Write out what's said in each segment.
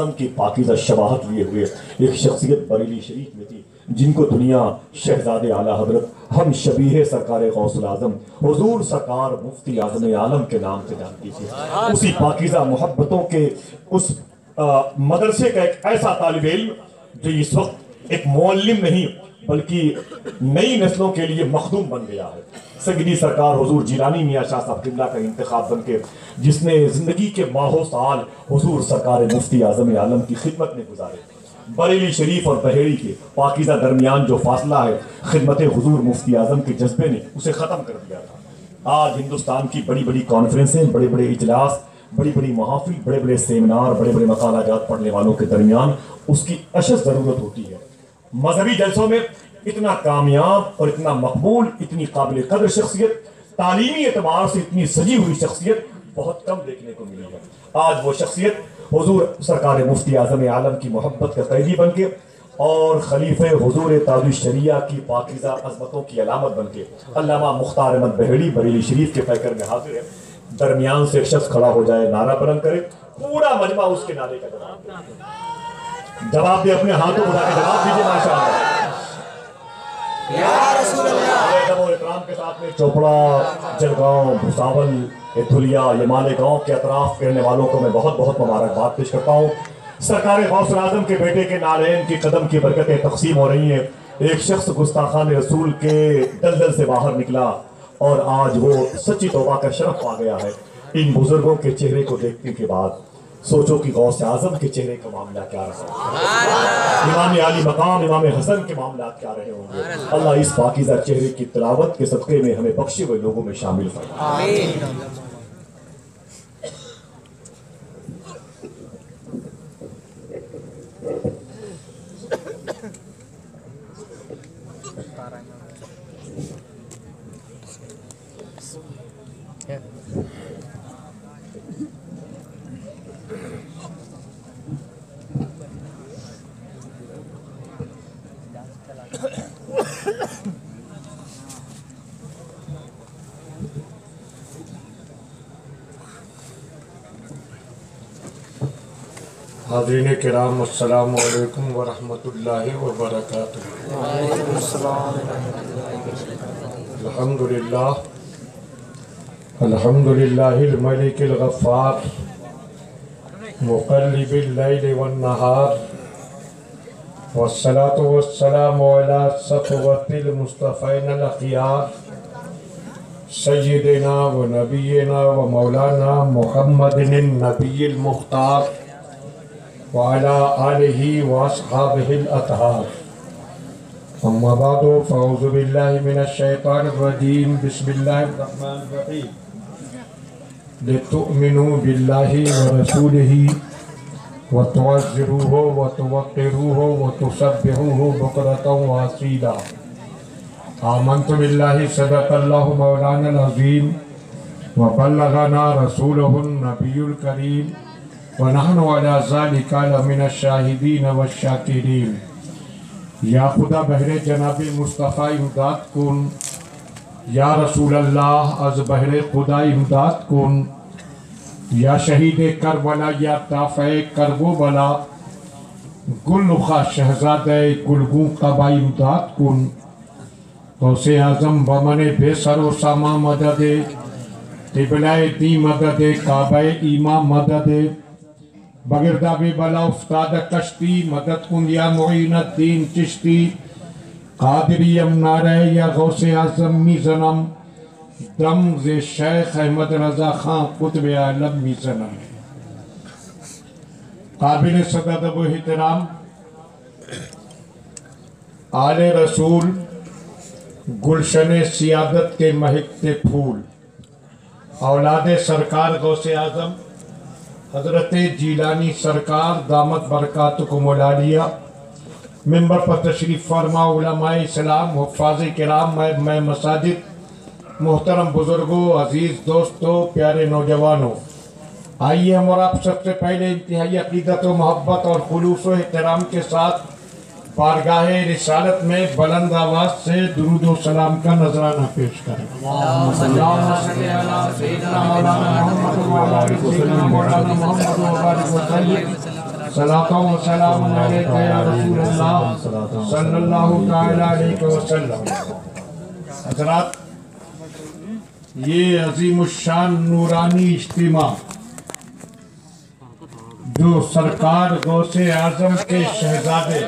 اعظم کی پاکیزہ شباہت لیے ہوئے ایک شخصیت بریلی شریف میں تھی، جن کو دنیا شہزاد اعلیٰ حضرت ہم شبیہ سرکار غوث العظم حضور سرکار مفتی اعظم عالم کے نام سے جانتی تھی۔ اسی پاکیزہ محبتوں کے اس مدرسے کا ایک ایسا طالب علم جو اس وقت ایک معلم نہیں بلکہ نئی نسلوں کے لیے مخدوم بن گیا ہے، سیدی سرکار حضور جیلانی میاں شاہ صاحب قبلہ کا انتخاب بن کے، جس نے زندگی کے ماہوں سال حضور سرکار مفتی اعظم عالم کی خدمت میں گزارے۔ بریلی شریف اور بحیری کے پاکیزہ درمیان جو فاصلہ ہے، خدمت حضور مفتی اعظم کے جذبے نے اسے ختم کر دیا تھا۔ آج ہندوستان کی بڑی بڑی کانفرنسیں، بڑے بڑے اجلاس، بڑی بڑی محافل، بڑے بڑے سیمینار، بڑے بڑے مقالہ جات پڑھنے والوں کے درمیان اس کی اشد ضرورت ہوتی ہے۔ مذہبی جلسوں میں اتنا کامیاب اور اتنا مقبول، اتنی قابل قدر شخصیت، تعلیمی اعتبار سے اتنی سجی ہوئی شخصیت بہت کم دیکھنے کو ملی ہے۔ آج وہ شخصیت حضور سرکار مفتی اعظم عالم کی محبت کا قیدی بن کے اور خلیفہ حضور تاج الشریعہ کی پاکیزہ عظمتوں کی علامت بن کے علامہ مختار احمد بحیری بریلی شریف کے پیکر میں حاضر ہے۔ درمیان سے ایک شخص کھڑا ہو جائے، نعرہ بلند کرے، پورا مجمع اس کے نعرے کا جواب دے، اپنے ہاتھوں اٹھا کے جواب دیجیے ماشاءاللہ۔ یا رسول اللہ۔ ادب و اکرام کے ساتھ میں چوپڑا، جلگاؤں، بھساول، دھلیا، یہ مالیگاؤں کے اطراف کے رہنے والوں کو میں بہت بہت مبارکباد پیش کرتا ہوں۔ سرکار غوث العظم کے بیٹے کے نالین کی قدم کی برکتیں تقسیم ہو رہی ہیں۔ ایک شخص گستاخان رسول کے دلدل سے باہر نکلا اور آج وہ سچی توبہ کا شرف پا گیا ہے۔ ان بزرگوں کے چہرے کو دیکھنے کے بعد سوچو کہ غوث اعظم کے چہرے کا معاملہ کیا رہا، امام علی مقام امام حسن کے معاملات کیا رہے ہوں گے۔ اللہ اس پاکیزہ چہرے کی تلاوت کے صدقے میں ہمیں بخشے ہوئے لوگوں میں شامل فرمائے۔ حاضرین کرام، السلام علیکم ورحمۃ اللہ وبرکاتہ۔ الحمدللہ الملک الغفار مقلب اللیل والنہار، والصلاة والسلام علی صفوة المصطفین الاخیار، سیدنا و نبینا و مولانا محمد النبی المختار، وعلى آلہ واصحابہ الاطہار۔ اما بعد فاعوذ باللہ من الشیطان الرجیم، بسم اللہ الرحمن الرحیم۔ لتؤمنوا باللہ ورسولہ وتعزروہ وتوقروہ وتسبحوہ بکرۃ وأصیلا۔ آمنت باللہ، صدق اللہ مولانا العظیم، وبلغنا رسولہ النبی الکریم، ونحن علی ذالک لمن الشاہدین والشاکرین۔ یا خدا بہر جناب مصطفیٰ امداد کن، یا رسول اللہ از بہر خدا امداد کن، یا شہید کربلا یا دافع کرب و بلا، گل نخا شہزادہ گلگوں قبا امداد کن۔ غوث اعظم بمن بے سر و ساما مدد، قبلہ دی مدد، کعبہ ایما مدد، بگرداب بلا افتاد کشتی، مدد کن یا معین الدین چشتی، قادری امنارے یا غوث اعظم میزنم، دم ز شیخ احمد رضا خان قطب عالم میزنم۔ قابل صدد و احترام آل رسول، گلشن سیادت کے مہکتے پھول، اولاد سرکار غوث اعظم حضرت جیلانی سرکار دامت برکاتکم العالیہ، ممبر پر تشریف فرما علماء اسلام، حفاظ کرام، میں مساجد، محترم بزرگوں، عزیز دوستوں، پیارے نوجوانوں، آئیے ہم اور آپ سب سے پہلے انتہائی عقیدت و محبت اور خلوص و احترام کے ساتھ بارگاہ رسالت میں بلند آواز سے درود و سلام کا نذرانہ پیش کریں۔ اللہم صلی علی سیدنا مولانا محمد و علی سیدنا مولانا محمد و بارک وسلم۔ صلاۃ و سلام علیک یا رسول اللہ صلی اللہ تعالی علیہ وسلم۔ حضرات، یہ عظیم الشان نورانی اجتماع جو سرکار غوث اعظم کے شہزادے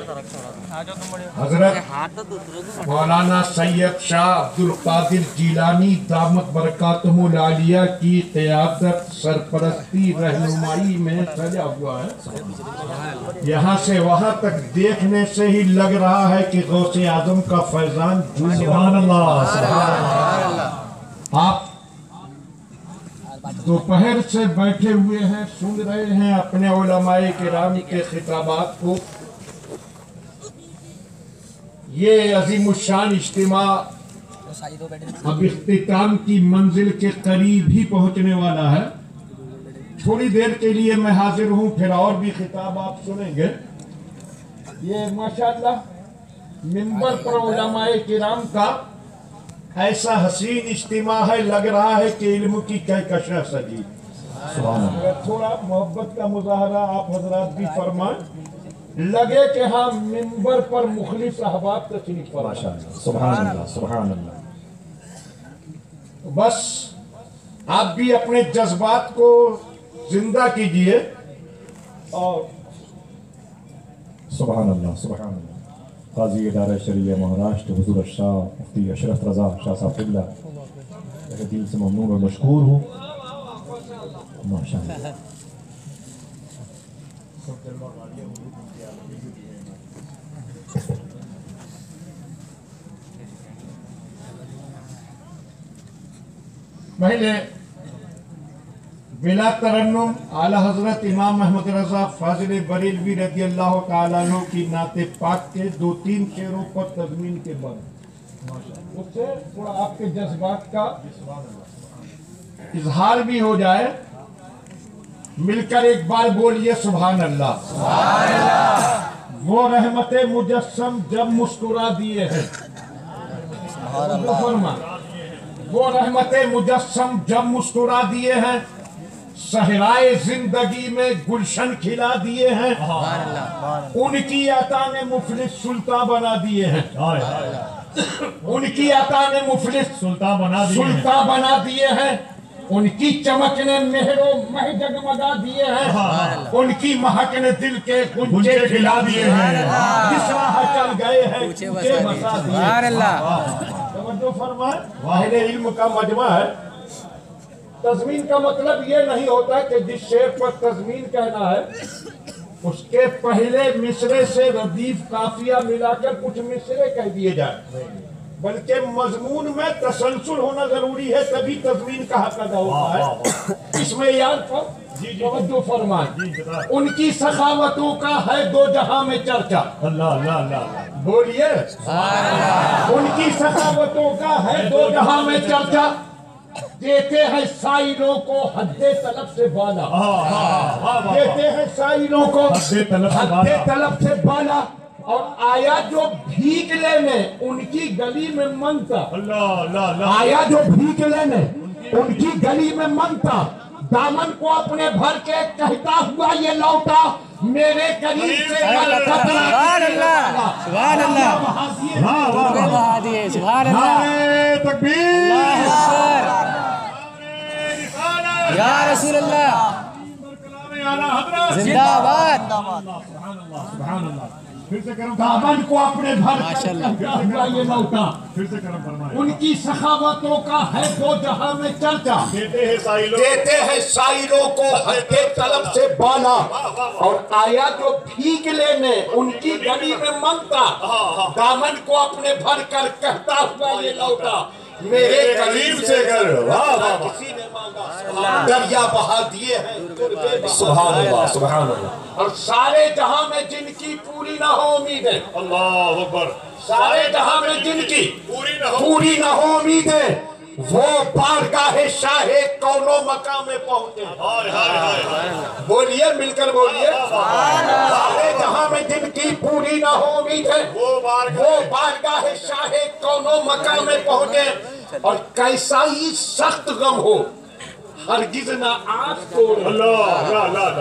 حضرت مولانا سید شاہ عبد القادر جیلانی دامت برکاتہم العالیہ کی قیادت، سرپرستی، رہنمائی میں سجا ہوا ہے۔ یہاں سے وہاں تک دیکھنے سے ہی لگ رہا ہے کہ غوث اعظم کا فیضان سبحان اللہ سبحان اللہ۔ آپ دوپہر سے بیٹھے ہوئے ہیں، سن رہے ہیں اپنے علماء کرام کے خطابات کو۔ یہ عظیم الشان اجتماع اب اختتام کی منزل کے قریب ہی پہنچنے والا ہے۔ تھوڑی دیر کے لیے میں حاضر ہوں، پھر اور بھی خطاب آپ سنیں گے۔ یہ ماشاءاللہ منبر پر علماء کرام کا ایسا حسین اجتماع ہے، لگ رہا ہے کہ علم کی کہکشاں سجی۔ تھوڑا محبت کا مظاہرہ آپ حضرات بھی فرمائیں، لگے کہ ہاں منبر پر مخلص احباب تشریف فرما۔ سبحان اللہ سبحان اللہ۔ بس آپ بھی اپنے جذبات کو زندہ کیجئے اور سبحان اللہ سبحان اللہ۔ قاضی ادارہ شریعہ مہاراشٹر حضور شاہ مفتی اشرف رضا شاہ صاحب اللہ دل سے ممنون اور مشکور ہوں۔ ماشاءاللہ۔ پہلے بلا ترنم اعلی حضرت امام محمد رضا فاضل بریلوی رضی اللہ تعالیٰ عنہ کی نعت پاک کے 2-3 شعروں پر تضمین کے بعد اس سے تھوڑا آپ کے جذبات کا اظہار بھی ہو جائے۔ مل کر ایک بار بولیے سبحان اللہ۔ وہ رحمت مجسم جب مسکرا دیے ہیں، وہ رحمت مجسم جب مسکرا دیے ہیں، صحرائے زندگی میں گلشن کھلا دیے ہیں، ان کی عطا نے مفلس سلطان بنا دیے ہیں، ان کی عطا نے مفلس سلطان بنا دیے ہیں، ان کی چمک نے مہر و مہ جگمگا دیے ہیں، ان کی مہک نے دل کے گنجے کھلا دیے ہیں، جس راہ چل گئے ہیں اونچے بسا دیے ہیں۔ توجہ فرمائیں، واحد علم کا مجمع ہے۔ تضمین کا مطلب یہ نہیں ہوتا کہ جس شعر پر تضمین کہنا ہے اس کے پہلے مصرے سے ردیف قافیہ ملا کر کچھ مصرے کہہ دیے جائیں، بلکہ مضمون میں تسلسل ہونا ضروری ہے، تبھی تضمین کا حق ادا ہوتا ہے۔ اس معیار پر توجہ فرمائیں۔ ان کی سخاوتوں کا ہے دو جہاں میں چرچا۔ بولیے ان کی سخاوتوں کا ہے دو جہاں میں چرچا، دیتے ہیں سائلوں کو حد طلب سے بالا، دیتے ہیں سائلوں کو حد طلب سے بالا، اور آیا جو بھیگ لینے ان کی گلی میں منتا، آیا جو بھیگ لینے ان کی گلی میں منتا، دامن کو اپنے بھر کے کہتا ہوا یہ لوٹا، میرے قریب سے سبحان اللہ سبحان اللہ سبحان اللہ تکبیر یا رسول اللہ زندہ آباد۔ سبحان اللہ۔ دامن کو اپنے بھر کے کہتا ہوا یہ لوٹا، ان کی سخاوتوں کا ہے دو جہاں میں چرچا، دیتے ہیں سائلوں کو حد طلب سے بالا، اور آیا جو بھیگ لینے ان کی گلی میں منگتا، دامن کو اپنے بھر کر کہتا ہوا یہ لوٹا، میرے قریب سے گر کسی نے مانگا، دریا بہا دیے ہیں سبحان اللہ سبحان اللہ۔ اور سارے جہاں میں جن کی پوری نہ ہو امیدیں، اللہ اکبر۔ سارے جہاں میں جن کی پوری نہ ہو امیدیں، وہ بارگاہ شاہ کون و مقام میں پہنچے۔ بولیے مل کر بولیے، سارے جہاں میں جن کی پوری نہ ہو امیدیں، وہ بارگاہ شاہ کون و مقام میں پہنچے، اور کیسا ہی سخت غم ہو ہرگز نہ آس توڑے.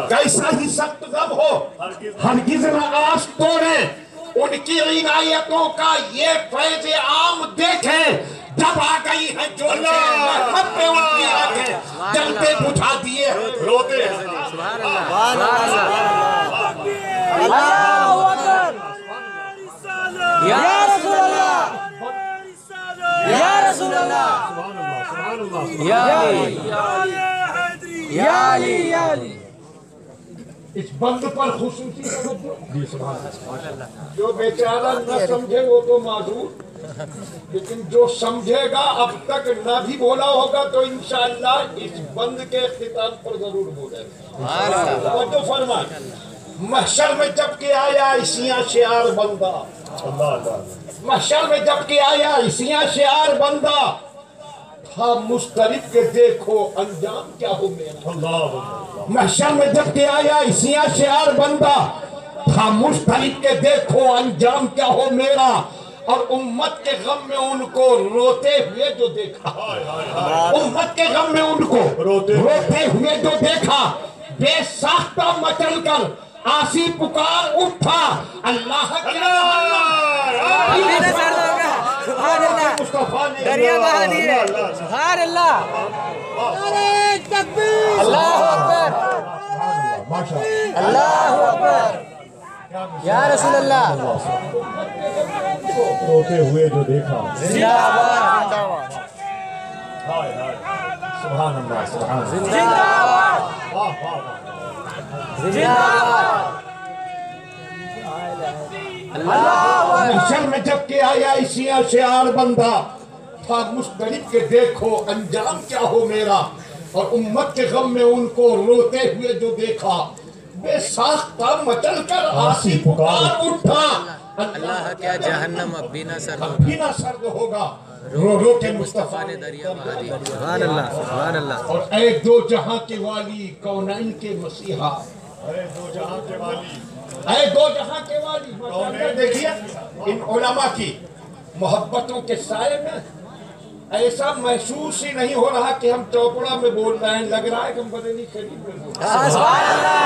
کیسا ہی سخت غم ہو ہرگز نہ آس توڑے. ان کی عنایتوں کا یہ فیض عام دیکھیں. جب آ گئی ہے جو رحمت پہ ان کی آنکھیں جلتے بجھا دیے روتے ہیں. اللہ اکبر. یا رسول اللہ یا رسول اللہ یا علی یا علی یا علی. اس بند پر خصوصی توجہ. جو بیچارہ نہ سمجھے وہ تو معذور, لیکن جو سمجھے گا اب تک نہ بھی بولا ہوگا تو انشاءاللہ اس بند کے اختتام پر ضرور بولے گا. توجہ فرمائیں. محشر میں جب کہ آیا اسیاں شعار بندہ, محشر میں جب کہ آیا اسیاں شعار بندہ, تھا مسترب کہ دیکھو انجام کیا ہو میرا. محشر میں جب کہ آیا اسیاں شعار بندہ, تھا مسترب کہ دیکھو انجام کیا ہو میرا. اور امت کے غم میں ان کو روتے ہوئے جو دیکھا, امت کے غم میں ان کو روتے ہوئے جو دیکھا, بے ساختہ مچل کر آسی پکار اٹھا. اللہ دریا بہا دیے. سبحان اللہ. اللہ اکبر اللہ اکبر. یا رسول اللہ روتے ہوئے جو دیکھا. زندہ آباد سبحان اللہ سبحان اللہ. زندہ آباد زندہ آباد. محشر میں جب کہ آیا اسیاں شعار بندہ, تھا مسترب کہ دیکھو انجام کیا ہو میرا. اور امت کے غم میں ان کو روتے ہوئے جو دیکھا, بے ساختہ مچل کر آسی پکار اٹھا. اللہ کیا جہنم اب بھی نہ سرد اب بھی نہ سرد ہوگا, رو رو کے مصطفیٰ نے دریا بہا دیا. سبحان اللہ سبحان اللہ. اور اے دو جہاں کے والی کونین کے مسیحا, اے دو جہاں کے والی, اے دو جہاں کے والی. دیکھیے ان علماء کی محبتوں کے سائے میں ایسا محسوس ہی نہیں ہو رہا کہ ہم چوپڑا میں بول رہے ہیں, لگ رہا ہے کہ ہم بریلی شریف میں بول رہے ہیں. سبحان اللہ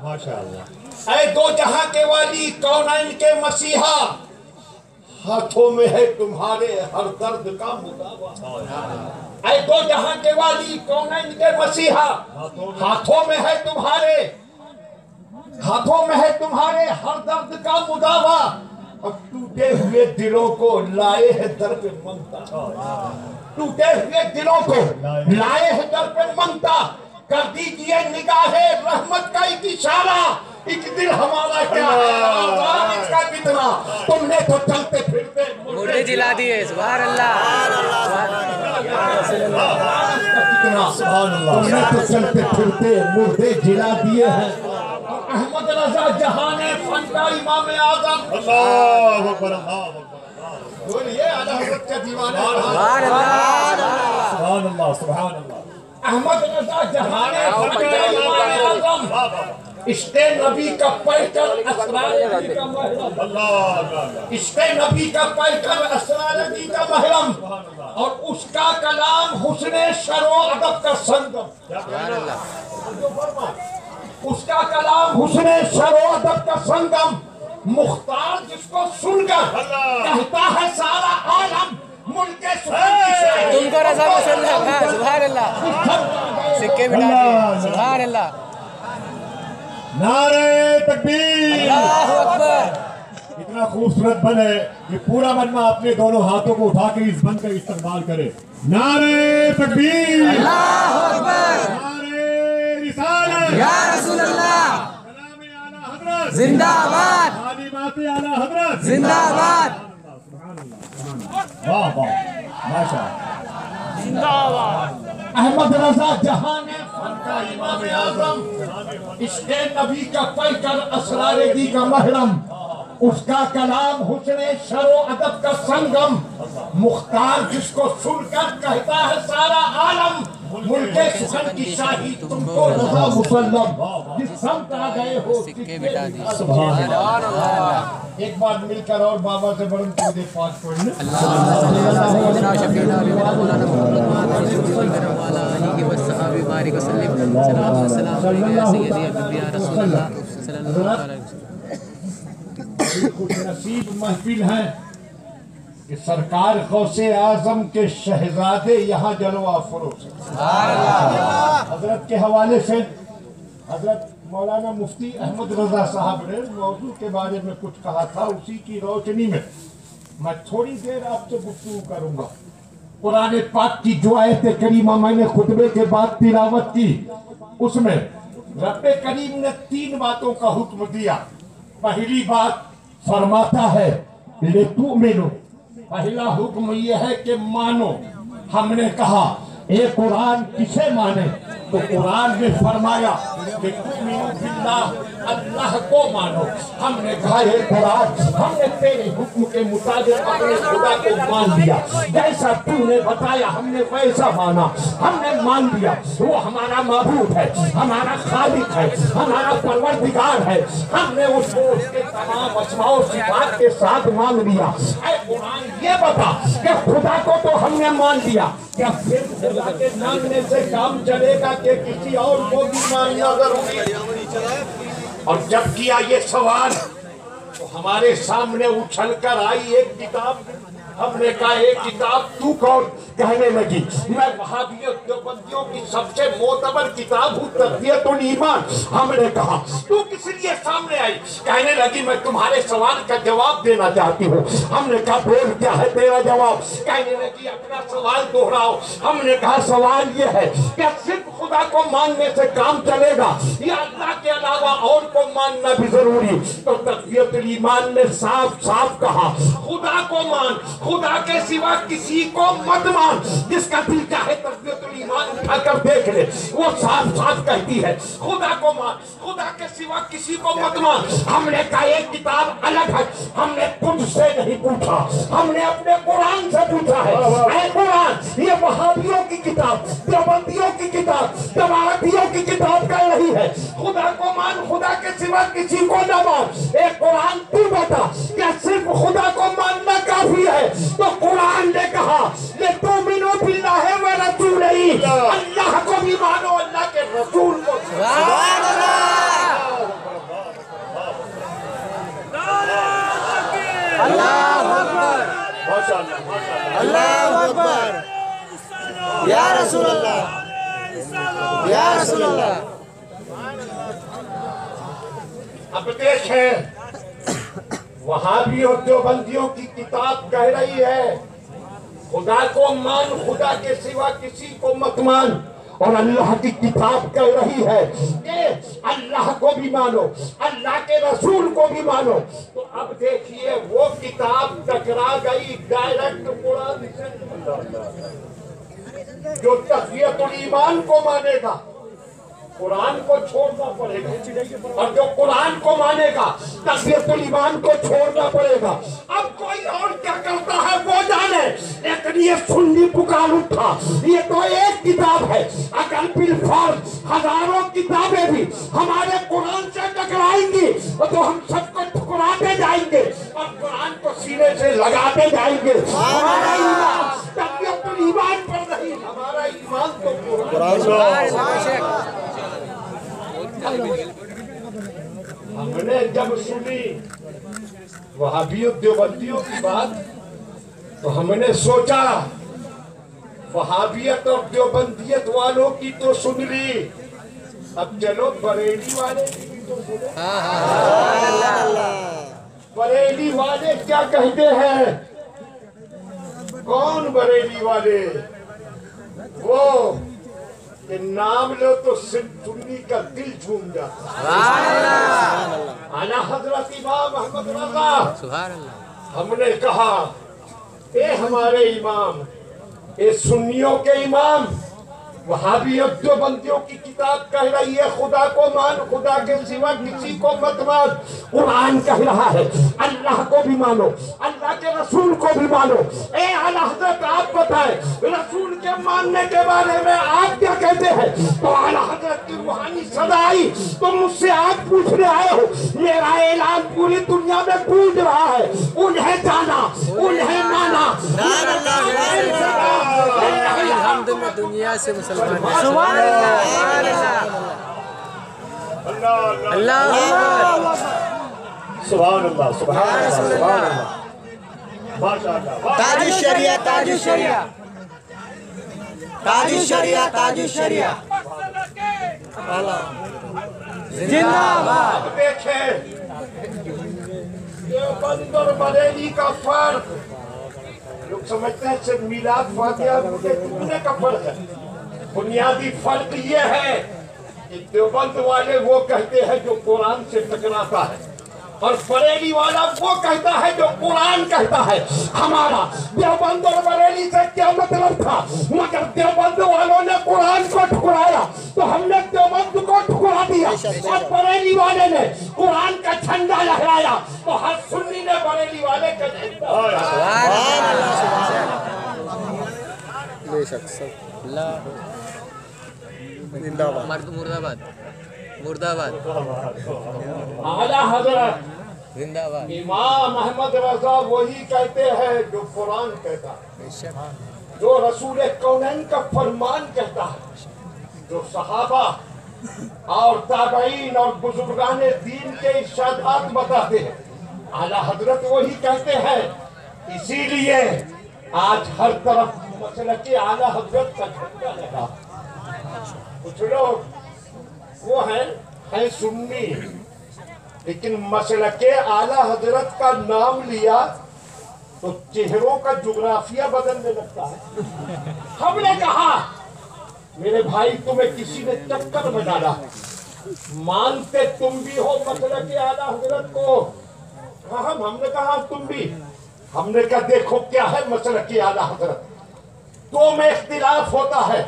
ماشاءاللہ. اے دو جہاں کے والی کونین کے مسیحا, ہاتھوں میں ہے تمہارے ہر درد کا مداوا. اے دو جہاں کے والی کونین کے مسیحا, ہاتھوں میں ہے تمہارے ہر درد کا مداوا. اور ٹوٹے ہوئے دلوں کو لائے ہے در پہ منگتا, ٹوٹے ہوئے دلوں کو لائے ہے در پہ منگتا. کر دیجئے نگاہ رحمت کا ایک اشارہ, ایک دل ہمارا کیا ہے آزاد اس کا کتنا. تم نے تو چلتے پھرتے مردے جلا دیے. سبحان اللہ تم نے تو چلتے پھرتے مردے جلا دیے ہیں. احمد رضا جہان فن کا امام اعظم, اللہ اکبر اللہ اکبر. بولیے اعلی حضرت کے دیوانے. سبحان اللہ سبحان اللہ سبحان اللہ. احمد رضا جہان فن کا امام اعظم, عشق نبی کا پڑھ کر اسرار نبی کا محرم, عشق نبی کا پڑھ کر اسرار نبی کا محرم. اور اس کا کلام حسن شر و ادب کا سنگم. سبحان اللہ. اس کا کلام حسن شر و ادب کا سنگم. مختار جس کو سن کر کہتا ہے سارا عالم ملک تم کو رضا مسلم. سبحان اللہ. سکے مٹا دیے. سبحان اللہ. نعرہ تکبیر. اللہ اکبر. اتنا خوبصورت بن ہے کہ پورا مجمع اپنے دونوں ہاتھوں کو اٹھا کے اس بن کا استقبال کرے. نعرہ تکبیر. اللہ اکبر. نعرہ رسالت. یا رسول اللہ. کلام اعلیٰ حضرت. زندہ آباد تعلیمات اعلیٰ حضرت. زندہ آباد. واہ واہ ماشاءاللہ. احمد رضا جہان فن کا امام اعظم, عشق نبی کا پڑھ کر اسرار دی کا محرم. اس کا کلام حسن شر و ادب کا سنگم. مختار جس کو سن کر کہتا ہے سارا عالم मुल्के सुखन की शाही तुमको रजा मुसल्लम, जिस सम आ गए हो सिक्के बिठा दिए। एक बार मिलकर और बाबा से बड़न को दे पाँच पढ़ने। नसीब महफिल है कि सरकार गौसे आजम के शहजादे यहाँ जलवा फरोश हजरत के हवाले से हजरत मौलाना मुफ्ती अहमद रजा साहब ने मौजू के बारे में कुछ कहा था, उसी की रोशनी में मैं थोड़ी देर आपसे गुफ्तगू करूंगा। कुरान पाक की जो आयत करीमा मैंने खुतबे के बाद तिलावत की, उसमें रब्बे करीम ने 3 बातों का हुक्म दिया। पहली बात फरमाता है लितुमिनु, पहला हुक्म यह है कि मानो। हमने कहा ये कुरान किसे माने, तो कुरान ने फरमाया कि तुमिनु बिल्लाह, अल्लाह को मानो। हमने कहा ये कुरान हमने तेरे हुक्म के मुताबिक अपने खुदा को मान लिया, जैसा तूने बताया हमने वैसा माना, हमने मान लिया वो हमारा माबूद है, हमारा खालिक है, हमारा परवरदिगार है। हमने उसको उसके तमाम अस्मा और सिफात के साथ मान लिया। ऐ कुरान ये बता कि खुदा को तो हमने मान लिया, क्या फिर खुदा के मानने से काम चलेगा कि किसी और को भी मानना जरूरी है? और जब किया ये सवाल तो हमारे सामने उछल कर आई एक किताब। हमने कहा एक किताब तू कौन? कहने लगी मैं वहाबियत देवबंदियों की सबसे मोतबर किताब हूँ तर्बियतुल ईमान। हमने कहा तू किस लिए सामने आई? कहने लगी मैं तुम्हारे सवाल का जवाब देना चाहती हूँ। हमने कहा बोल क्या है तेरा जवाब? कहने लगी अपना सवाल दोहराओ। हमने कहा सवाल ये है क्या सिर्फ खुदा को मानने से काम चलेगा या अल्लाह के अलावा और को मानना भी जरूरी? तो तर्बियतुल ईमान ने साफ साफ कहा खुदा को मान, खुदा के सिवा किसी को मत मान। जिसका दिल चाहे तर्बियतुल ईमान उठाकर देख ले, वो साफ साफ कहती है खुदा को मान, खुदा के सिवा किसी को मत मान। हमने कहा एक किताब अलग है, हमने तुझसे नहीं पूछा, हमने अपने कुरान से पूछा है। ऐ कुरान ये वहाबियों की किताब, देवबंदियों की किताब, जमातियों की किताब कह रही है खुदा को मान, खुदा के सिवा किसी को न मान। एक कुरान तू बता क्या सिर्फ खुदा को मानना काफी है? तो कुरान ने कहा ये तुमिनु बिल्लाहि व रसूलिही, अल्लाह को भी मानो, अल्लाह के रसूल को। सुभान अल्लाह अकबर, अल्लाह अकबर, या रसूल अल्लाह, या रसूल अल्लाह। अब देखें वहाबी और देवबंदियों की किताब कह रही है खुदा को मान, खुदा के सिवा किसी को मत मान। और अल्लाह की किताब कह रही है कि अल्लाह को भी मानो, अल्लाह के रसूल को भी मानो। तो अब देखिए वो किताब टकरा गई डायरेक्ट कुरान से। जो तक़ियतुल ईमान को मानेगा कुरान को छोड़ना पड़ेगा, और जो कुरान को मानेगा तक़ियतुल ईमान को छोड़ना पड़ेगा। अब कोई और क्या करता है वो जाने, लेकिन ये सुन्नी पुकार उठा ये तो एक किताब है। अगर बिलफर्ज हजारों किताबें भी हमारे कुरान से टकराएंगी तो हम सबको ठुकराते जाएंगे और कुरान को सीने से लगाते जाएंगे। हमारा ईमान तक़ियतुल ईमान पर नहीं, हमारा ईमान तो कुरान। हमने जब सुनी वहाबियों देवबंदियों की बात तो हमने सोचा वहाबियत और देवबंदियत वालों की तो सुन ली, अब चलो बरेली वाले की भी तो सुनो। बरेली वाले क्या कहते हैं? कौन बरेली वाले? वो कि नाम लो तो सुन्नी का दिल झूम जाता। आला हजरत इमाम अहमद रज़ा। हमने कहा ए हमारे इमाम, ए सुन्नियों के इमाम, वहाबियत जो बंदियों की किताब कह रही है खुदा को मान, खुदा के सिवा किसी को मत मान। कुरान कह रहा है अल्लाह को भी मानो, अल्लाह के रसूल को भी मानो। ए आला हजरत आप बताएं रसूल के मानने के बारे में आप क्या कहते हैं? तो आला हजरत की रूहानी सदा आई तो मुझसे आज पूछने आए हो। मेरा ऐलान पूरी दुनिया में गूंज रहा है, उन्हें जाना, उन्हें माना। दुनिया से मुसलमान सुभान अल्लाह अल्लाह सुभान अल्लाह सुभान अल्लाह माशाअल्लाह। ताज शरिया ताज शरिया ताज शरिया ताज शरिया जिंदाबाद। देखें देवबंद और बरेली का फर्क, लोग समझते हैं सिर्फ मिलाद फातिहा पढ़ने का फर्क है। बुनियादी फर्क ये है कि देवबंद वाले वो कहते हैं जो कुरान से टकराता है, और बरेली वाला वो कहता है जो कुरान कहता है। हमारा देवबंद और बरेली से क्या मतलब था? मगर देवबंद वालों ने कुरान को ठुकराया तो हमने देवबंद को ठुकरा दिया, और बरेली वाले ने कुरान का झंडा लहराया तो हर सुन्नी ने बरेली वाले का मुर्दाबाद मुर्दाबाद आला हजरत जिंदाबाद। इमाम अहमद रजा वही कहते हैं जो कुरान कहता है, जो रसूल कौनैन का फरमान कहता है, जो सहाबा और ताबईन और बुजुर्गान दीन के इरशादात बताते हैं। आला हजरत वही कहते हैं। इसीलिए आज हर तरफ मसलक आला हजरत का झंडा लगा। कुछ लोग वो है सुन्नी, लेकिन मसलक आला हजरत का नाम लिया तो चेहरों का जुग्राफिया बदलने लगता है। हमने कहा मेरे भाई तुम्हें किसी ने चक्कर में डाला, मानते तुम भी हो मसलक आला हजरत को? हमने कहा तुम भी। हमने कहा देखो क्या है मसलक आला हजरत, तो में इख्तिलाफ होता है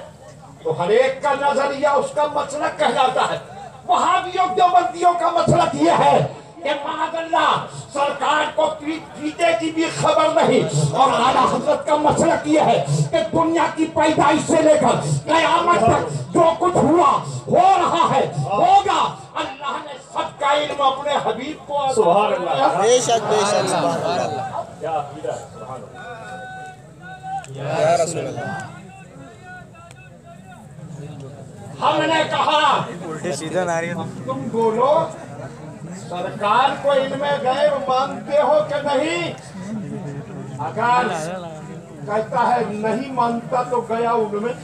तो हर एक का नजरिया उसका मसलक कहलाता है। वहाबियों देवबंदियों का मसलक ये है कि माअल्लाह सरकार को पीछे की भी खबर नहीं, और आला हजरत का मसलक ये है कि दुनिया की पैदाइश से लेकर कयामत तक जो कुछ हुआ, हो रहा है, होगा, अल्लाह ने सबका इल्म अपने हबीब को। सुभान अल्लाह बेशक बेशक सुभान अल्लाह क्या अकीदा है, सुभान अल्लाह या रसूल अल्लाह। हमने कहा उल्टे सीधा नारियल तुम बोलो सरकार को इनमें गैर मानते हो कि नहीं? अगर कहता है नहीं मानता तो गया उनमें,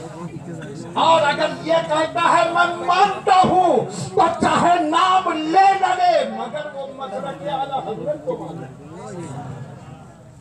और अगर ये कहता है मैं मानता हूँ तो चाहे नाम ले न ले मगर वो मसलक आला हजरत को माने।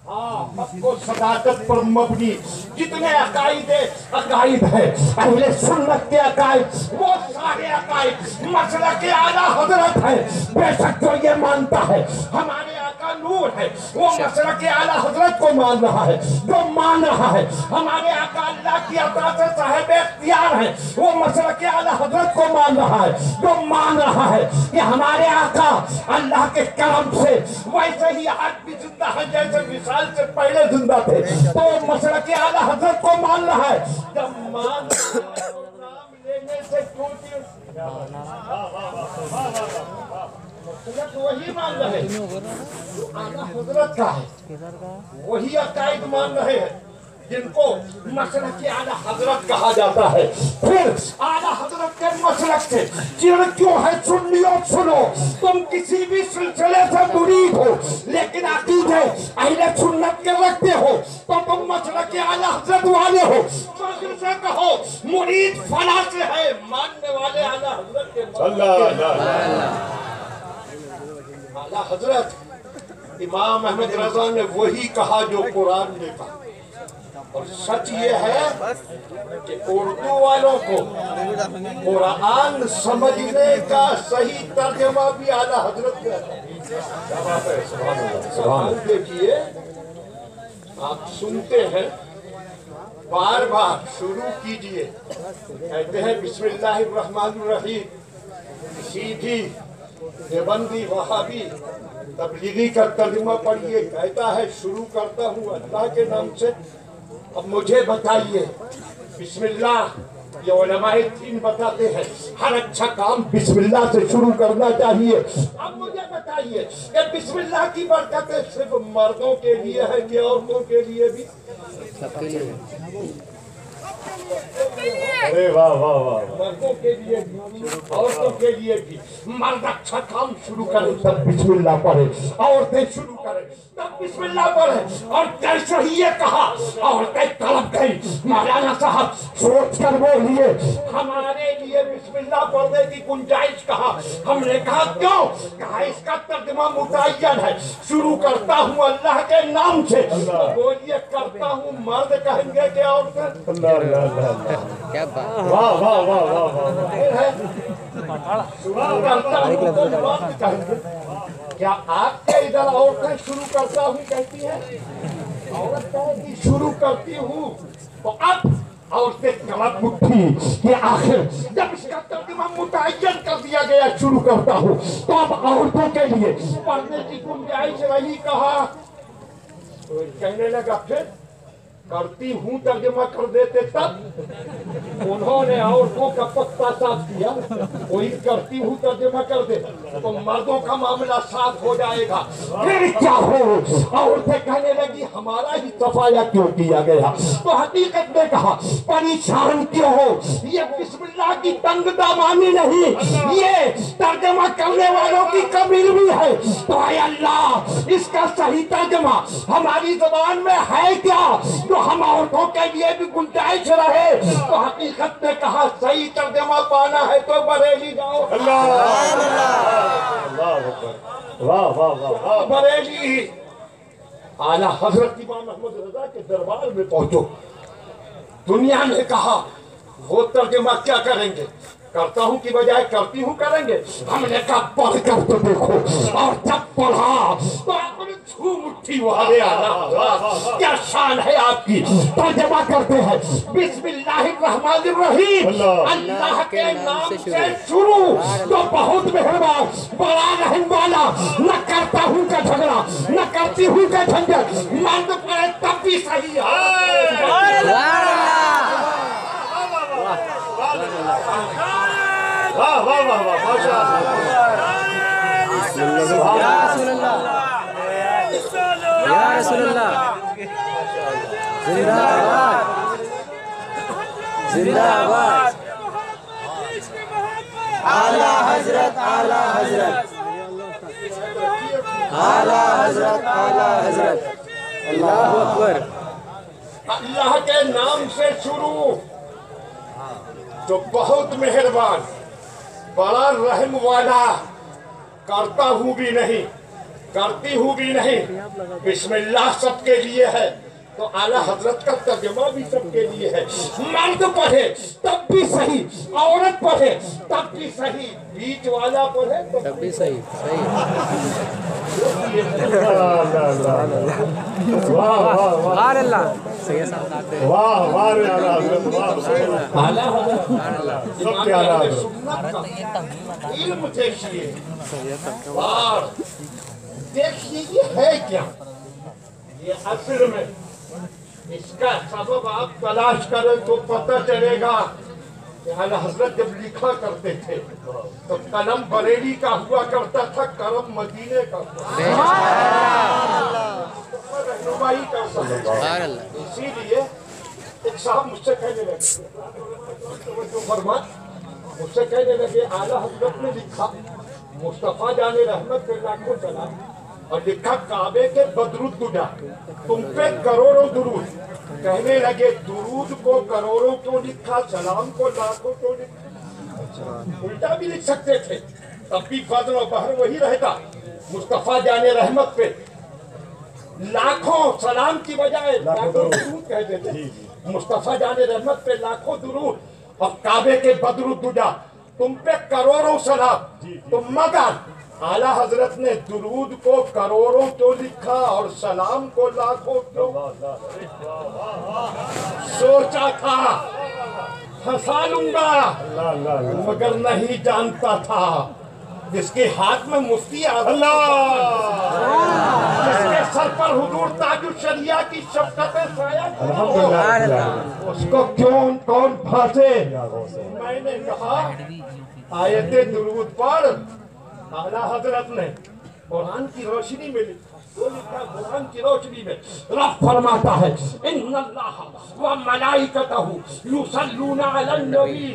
आपको सदाकत पर मबनी जितने अकाइद है अहले सुन्नत के अकाइद, वो सारे अकाइद मसलक आला हजरत है। बेशक जो ये मानता है हमारे आका नूर है, वो मसलक आला हजरत को मान रहा है। जो मान रहा है हमारे आका अल्लाह की अता से साहिब इख्तियार है, वो मसलक आला हजरत को मान रहा है। जो मान रहा है कि हमारे आका अल्लाह के करम से वैसे ही आज भी जिंदा है जैसे से पहले जिंदा थे, तो मसलक आला हजरत को मान रहा है। जब मान नाम लेने से वही मान रहे जो आला हजरत का है, वही अकायद मान रहे हैं जिनको मसलक आला हजरत कहा जाता है। फिर आला हजरत के मसलक से चिड़ क्यों है? सुन्नियों सुनो, तुम किसी भी सिलसिले से मुरीद हो लेकिन अकीदे अहले सुन्नत के रखते हो तो तुम मसलक आला हजरत वाले हो। मगर से कहो मुरीद फला से है, मानने वाले आला हजरत के। आला हजरत इमाम अहमद रजा ने वही कहा जो कुरान ने कहा, और सच ये है कि उर्दू वालों को कुरान समझने का सही तर्जुमा भी आला हजरत ने देखिए आप सुनते हैं बार बार शुरू कीजिए। कहते हैं बिस्मिल्लाहिर्रहमानिर्रहीम। सीधी देवबंदी वहाबी तबलीगी का तर्जुमा पढ़िए। कहता है शुरू करता हूँ अल्लाह के नाम से। अब मुझे बताइए, बिस्मिल्लाह ये उलमाए दीन बताते हैं हर अच्छा काम बिस्मिल्लाह से शुरू करना चाहिए। अब मुझे बताइए कि बिस्मिल्लाह की बरकतें सिर्फ मर्दों के लिए है कि औरतों के लिए भी? सबके लिए। अरे वाह वाह वाह। मर्दों के लिए भी औरतों के लिए भी। मर्द अच्छा काम शुरू करे तब बिस्मिल्लाह पढ़े, औरतें शुरू करें तब बिस्मिल्लाह पढ़े। और कैसे ही ये कहा औरतें तड़प गई। मौलाना साहब सोच कर बोलिए, हमारे लिए बिस्मिल्लाह पढ़ने की गुंजाइश कहा। हमने कहा क्यों? कहा इसका तर्जुमा मुतय्यन है, शुरू करता हूँ अल्लाह के नाम से। तो बोलिए करता हूँ मर्द कहेंगे कि औरतें? क्या बात। वाह वाह वाह वाह वाह। शुरू करता हूँ तो मर्द कहेंगे। क्या आपके इधर औरतें शुरू करता हूँ कहती है? औरत कहेगी शुरू करती हूँ। तो अब औरतें कलप उठी कि आखिर जब इसका तर्जुमा मुतय्यन कर दिया गया शुरू करता हूँ, तो अब औरतों के लिए पढ़ने की गुंजाइश रही। कहा तो कहने लगा फिर करती हूँ तर्जुमा कर देते तब। उन्होंने औरतों का पक्का साफ किया, वही करती हूँ तर्जुमा कर दे तो मर्दों का मामला साफ हो जाएगा। फिर क्या हो? औरतें कहने लगी हमारा ही सफाया क्यों किया गया? तो हकीकत में कहा परेशान क्यों हो? ये बिस्मिल्लाह की तंग दामानी नहीं, ये तर्जुमा करने वालों की कमी भी है। तो आय अल्लाह इसका सही तर्जुमा हमारी जुबान में है क्या जो हम औरतों के लिए भी गुंजाइश रहे? तो हकीकत में कहा सही तर्जुमा पाना है तो बरेली जाओ। अल्लाह वाह वाह वाह। बरेली आला हजरत इमाम अहमद रजा के दरबार में पहुंचो। दुनिया ने कहा वो तर्जुमा क्या करेंगे? करता हूँ की बजाय करती हूँ करेंगे। हमने कहा पढ़ कर तो देखो। और जब पढ़ा तो आपने झूम उठी। वाले आला क्या शान है आपकी। तर्जुमा करते हैं बिस्मिल्लाहिर्रहमानिर्रहीम, अल्लाह के नाम से शुरू। तो बहुत मेहरबान बड़ा रहम वाला, न करता हूँ का झगड़ा न करती हूँ का झंझट, मर्द पड़े तब भी सही है। वाह वाह वाह वाह माशाअल्लाह। या रसूलल्लाह जिंदाबाद जिंदाबाद। आला हजरत आला हजरत आला हजरत आला हजरत। अल्लाह अकबर। अल्लाह के नाम से शुरू। तो बहुत मेहरबान बड़ा रहम वाला, करता हूँ भी नहीं करती हूँ भी नहीं। बिस्मिल्लाह सबके लिए है तो आला हजरत का तर्जुमा भी सबके लिए है। मर्द पढ़े तब भी सही, औरत पढ़े तब भी सही, बीच वाला पढ़े तब भी सही। सही। वाह वाह वाह अल्लाह सही साहब। वाह वाह रे आला हजरत वाह। आला हजरत सबके आला हजरत। इल्म देखिए और देखिए ये है क्या। ये असल में इसका सबब आप तलाश करें तो पता चलेगा कि आला हजरत जब लिखा करते थे तो कलम बरेली का हुआ करता था, कलम मदीने का रहनुमाई करता था। इसीलिए एक साहब मुझसे कहने लगे, मुझसे कहने लगे आला हजरत ने लिखा मुस्तफा जाने रहमत पे लाखों सलाम और लिखा काबे के बदरुद दुजा तुम पे करोड़ों दुरूद। कहने लगे दुरूद को करोड़ों क्यों लिखा, सलाम को लाखों क्यों लिखा? उल्टा भी लिख सकते थे, तब भी फजल और बहर वही रहता। मुस्तफा जाने रहमत पे लाखों सलाम की बजाय लाखों दुरूद कहते थे। मुस्तफा जाने रहमत पे लाखों दुरूद और काबे के बदरुद दुजा तुम पे करोड़ों सलाम। तो मगर आला हजरत ने दुरूद को करोड़ों क्यों लिखा और सलाम को लाखों क्यों? सोचा था फंसा लूंगा मगर नहीं जानता था जिसके हाथ में मुफ्ती अल्लाह, जिसके सर पर हुजूर ताजुल शरिया की शफ़क़त साया, उसको क्यों कौन फांसे? मैंने कहा आयते दुरूद पर आला हजरत ने कुरान की रोशनी में लिखा, वो लिखा कुरान की रोशनी में रब फरमाता है इन्नल्लाह व मलाइकतहु युसल्लूना अलन नबी,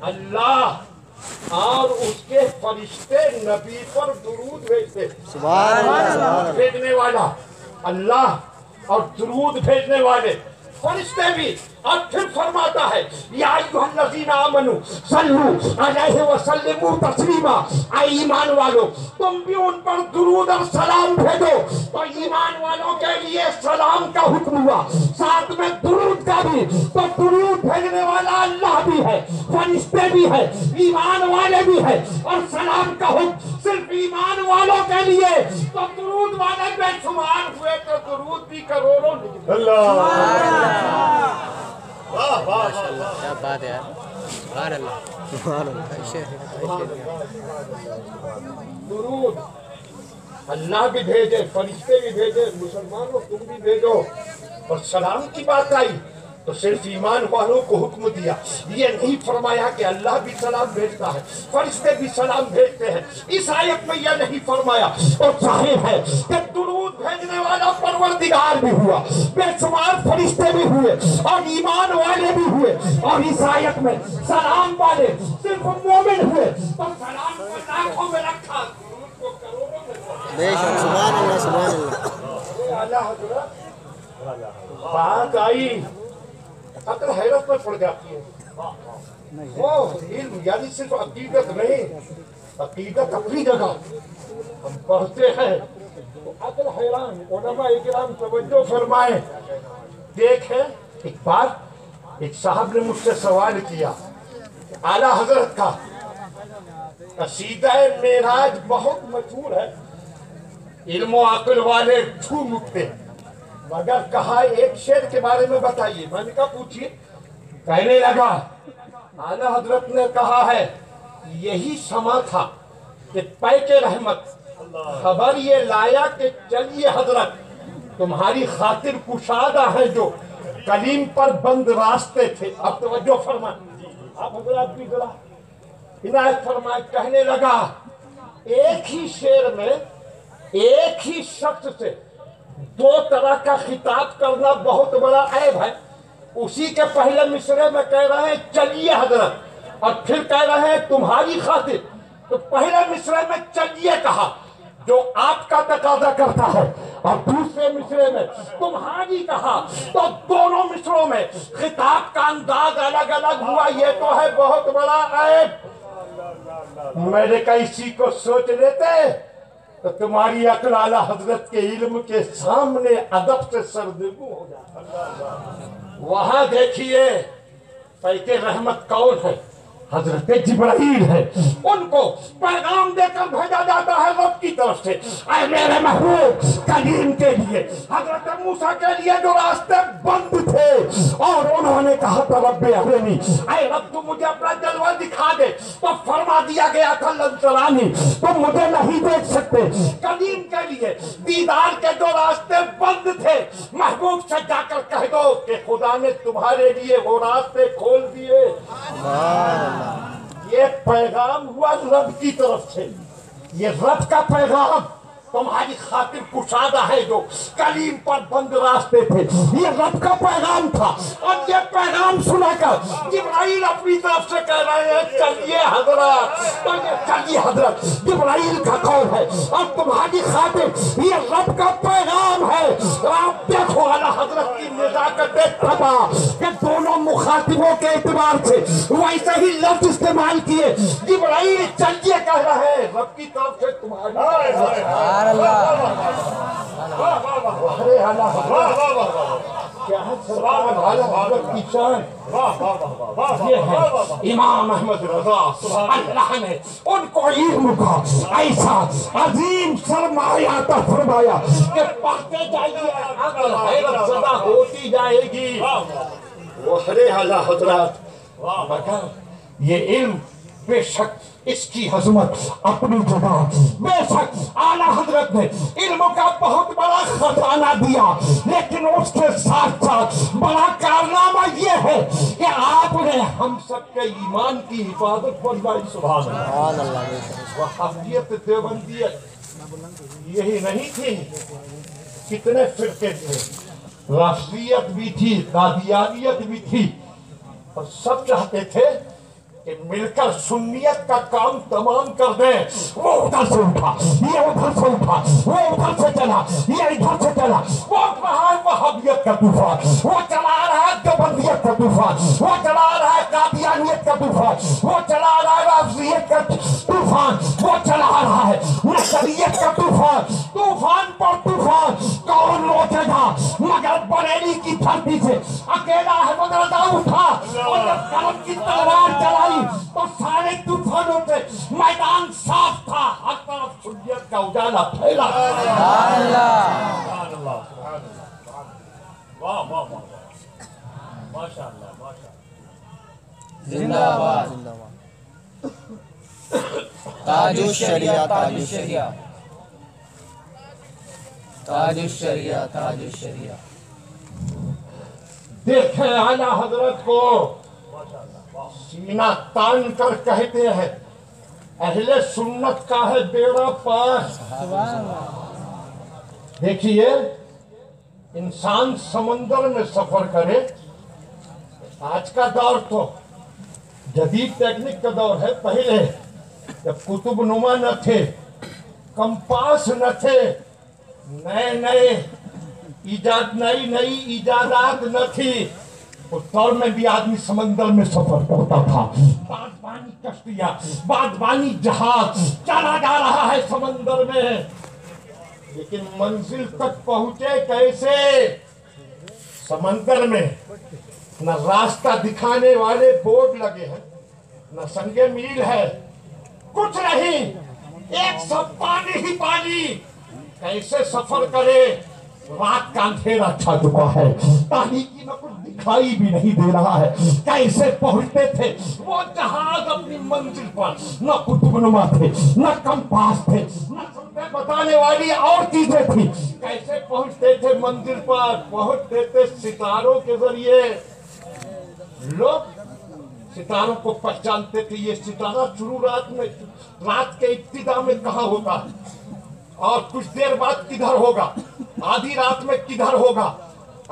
अल्लाह और उसके फरिश्ते नबी पर दुरूद भेजते। सुभान अल्लाह। भेजने वाला अल्लाह और दुरूद भेजने वाले फरिश्ते भी। और फिर फरमाता है या अय्युहल्लज़ीना आमनू सल्लू अलैहि व सल्लिमू तस्लीमा, ऐ ईमान वालों तुम भी उन पर दुरूद और सलाम भेजो। तो ईमान वालों के लिए सलाम का हुक्म हुआ, साथ में दुरूद का भी। तो दुरूद भेजने वाला अल्लाह भी है, फरिश्ते भी है, ईमान वाले भी है, और सलाम का हुक्म सिर्फ ईमान वालों के लिए। तो दुरूद वाले बेशुमार हुए तो दुरूद भी करोड़ों। क्या बात है यार, सुभान अल्लाह, सुभान अल्लाह। दुरूद अल्लाह भी भेजे, फरिश्ते भी भेजे, मुसलमानों तुम भी भेजो। और सलाम की बात आई तो सिर्फ ईमान वालों को हुक्म दिया, ये नहीं फरमाया कि अल्लाह भी सलाम भेजता है, फरिश्ते भी सलाम भेजते हैं। इस आयत में यह नहीं फरमाया। और जाहिर है कि दुरूद भेजने वाला परवरदिगार भी हुआ, बेशुमार फरिश्ते भी हुए और ईमान वाले भी हुए। और इस आयत में सलाम वाले सिर्फ मोमिन हुए। तो सलाम को लाखों में रखा, दुरूद को करोड़ों में। बेशक, सुभान अल्लाह, सुभान अल्लाह। बात आई अकल हैरत में पड़ जाती है। वो इल्म यानी सिर्फ अकीदत नहीं, अकीदत अपनी जगह हम पढ़ते हैं तो अकल हैरान। उलमा इकराम तवज्जो फरमाए। देखे एक बार एक साहब ने मुझसे सवाल किया, आला हजरत का कसीदा मेराज बहुत मशहूर है, इल्म अकल वाले झूम उठते, मगर कहा एक शेर के बारे में बताइए। मैंने कहा पूछिए। कहने लगा आला हजरत ने कहा है यही समा था कि पैके रहमत खबर ये लाया कि चलिए हजरत तुम्हारी खातिर कुशादा है जो कलीम पर बंद रास्ते थे। अब तवज्जो फरमाए, आप हजरत भी जरा इनायत फरमाए। कहने लगा एक ही शेर में एक ही शख्स से दो तरह का खिताब करना बहुत बड़ा ऐब है। उसी के पहले मिसरे में कह रहे हैं चलिए हजरत, और फिर कह रहे हैं तुम्हारी खातिर। तो पहले मिसरे में चलिए कहा जो आपका तकाजा करता है, और दूसरे मिसरे में तुम्हारी कहा। तो दोनों मिसरों में खिताब का अंदाज अलग अलग हुआ। ये तो है बहुत बड़ा ऐब। मैंने कहा इसी को सोच लेते तो तुम्हारी अक्ल आला हजरत के इल्म के सामने अदब से सरदगू हो जाता। वहां देखिए पैके रहमत कौन है? हजरत जिब्राइल है। उनको पैगाम देकर भेजा जाता है रब की तरफ से, ऐ मेरे महबूब कलीम के लिए, हजरत मूसा के लिए जो रास्ते बंद थे। और उन्होंने कहा था रब्बे अरनी, ऐ रब तू मुझे अपना जलवा दिखा दे। तो फरमा दिया गया था लंसरानी तुम मुझे नहीं देख सकते। कलीम के लिए दीदार के जो रास्ते बंद थे, महबूब से जाकर कह दो कि खुदा ने तुम्हारे लिए वो रास्ते खोल दिए। ये पैगाम हुआ रब की तरफ से। ये रब का पैगाम तुम्हारी खातिर कुशादा है जो कलीम पर बंद रास्ते थे। ये रब का पैगाम था। और ये पैगाम सुनाकर जिब्राइल अपनी तरफ से कह रहे हैं चलिए हजरत। तो ये चलिए हजरत जिब्राइल का कौल है और तुम्हारी खातिर ये रब का पैगाम है। आप देखो आला हजरत की नजाकत तबा कि दोनों मुखातिबों के एतबार से वैसे ही लफ्ज इस्तेमाल किए। जिब्राइल चलिए कह रहे हैं रब की तरफ से तुम्हारी। अरे अल्लाह क्या है की शान। یہ ہے امام احمد رضا، اللہ نے ان کو علم کا ایسا عظیم سرمایہ عطا فرمایا کہ پڑھتے جائیے عقل حیرت زدہ ہوتی جائے گی۔ وحرے اعلیٰ حضرات، مگر یہ علم بے شک اس کی عظمت اپنی جگہ، بے شک اعلیٰ حضرت نے علم کا بہت بڑا خزانہ دیا، لیکن اس کے ساتھ ساتھ بڑا کارنامہ یہ ہے کہ آپ نے ہم سب کے ایمان کی حفاظت فرمائی۔ سبحان اللہ۔ وہابیت، دیوبندیت یہی نہیں تھی، کتنے فرقے تھے، رافضیت بھی تھی، قادیانیت بھی تھی، اور سب چاہتے تھے کہ مل کر سنیت کا کام تمام کر دیں۔ وہ ادھر سے اٹھا، یہ ادھر سے اٹھا، وہ ادھر سے چلا، یہ ادھر سے چلا، وہ رہا ہے وہابیت کا طوفان، وہ چلا رہا ہے دیوبندیت کا طوفان، وہ چلا رہا ہے قادیانیت کا طوفان، وہ چلا رہا ہے رافضیت کا طوفان، وہ چلا رہا ہے نصریت کا طوفان، طوفان پر طوفان کون روکے گا؟ مگر بریلی کی دھرتی سے اکیلا احمد رضا اٹھا اور جب قلم کی تلوار چلائی تو سارے طوفانوں سے میدان صاف تھا، ہر طرف سنیت کا اجالا پھیلا۔ سبحان اللہ، سبحان اللہ، سبحان اللہ، واہ واہ واہ، ماشاء اللہ، ماشاء اللہ، زندہ آباد، تاج الشریعہ، تاج الشریعہ، تاج الشریعہ، تاج الشریعہ۔ دیکھیں اعلیٰ حضرت کو سینہ تان کر کہتے ہیں اہل سنت کا ہے بیڑا پار۔ دیکھیے انسان سمندر میں سفر کرے، آج کا دور تو جدید ٹیکنک کا دور ہے، پہلے جب کتب نما نہ تھے، کمپاس نہ تھے، نئی ایجادات نہ تھی، اس دور میں بھی آدمی سمندر میں سفر کرتا تھا، بادبانی کشتیاں، بادبانی جہاز چلا جا رہا ہے سمندر میں، لیکن منزل تک پہنچے کیسے؟ سمندر میں نہ راستہ دکھانے والے بورڈ لگے ہیں، نہ سنگ میل ہے، کچھ نہیں، ایک سب پانی ہی پانی، کیسے سفر کرے؟ رات کا اندھیرا چھا چکا ہے، تاریکی میں کچھ دکھائی بھی نہیں دے رہا ہے، کیسے پہنچتے تھے وہ جہاز اپنی منزل پر؟ نہ قطب نما تھے، نہ کمپاس تھے، نہ سمتیں بتانے والی اور چیزیں تھی، کیسے پہنچتے تھے منزل پر؟ پہنچتے تھے ستاروں کے ذریعے۔ لوگ ستاروں کو پہچانتے تھے، یہ ستارہ شروع رات کے ابتدا میں کہاں ہوتا ہے اور کچھ دیر بعد کدھر ہوگا، آدھی رات میں کدھر ہوگا،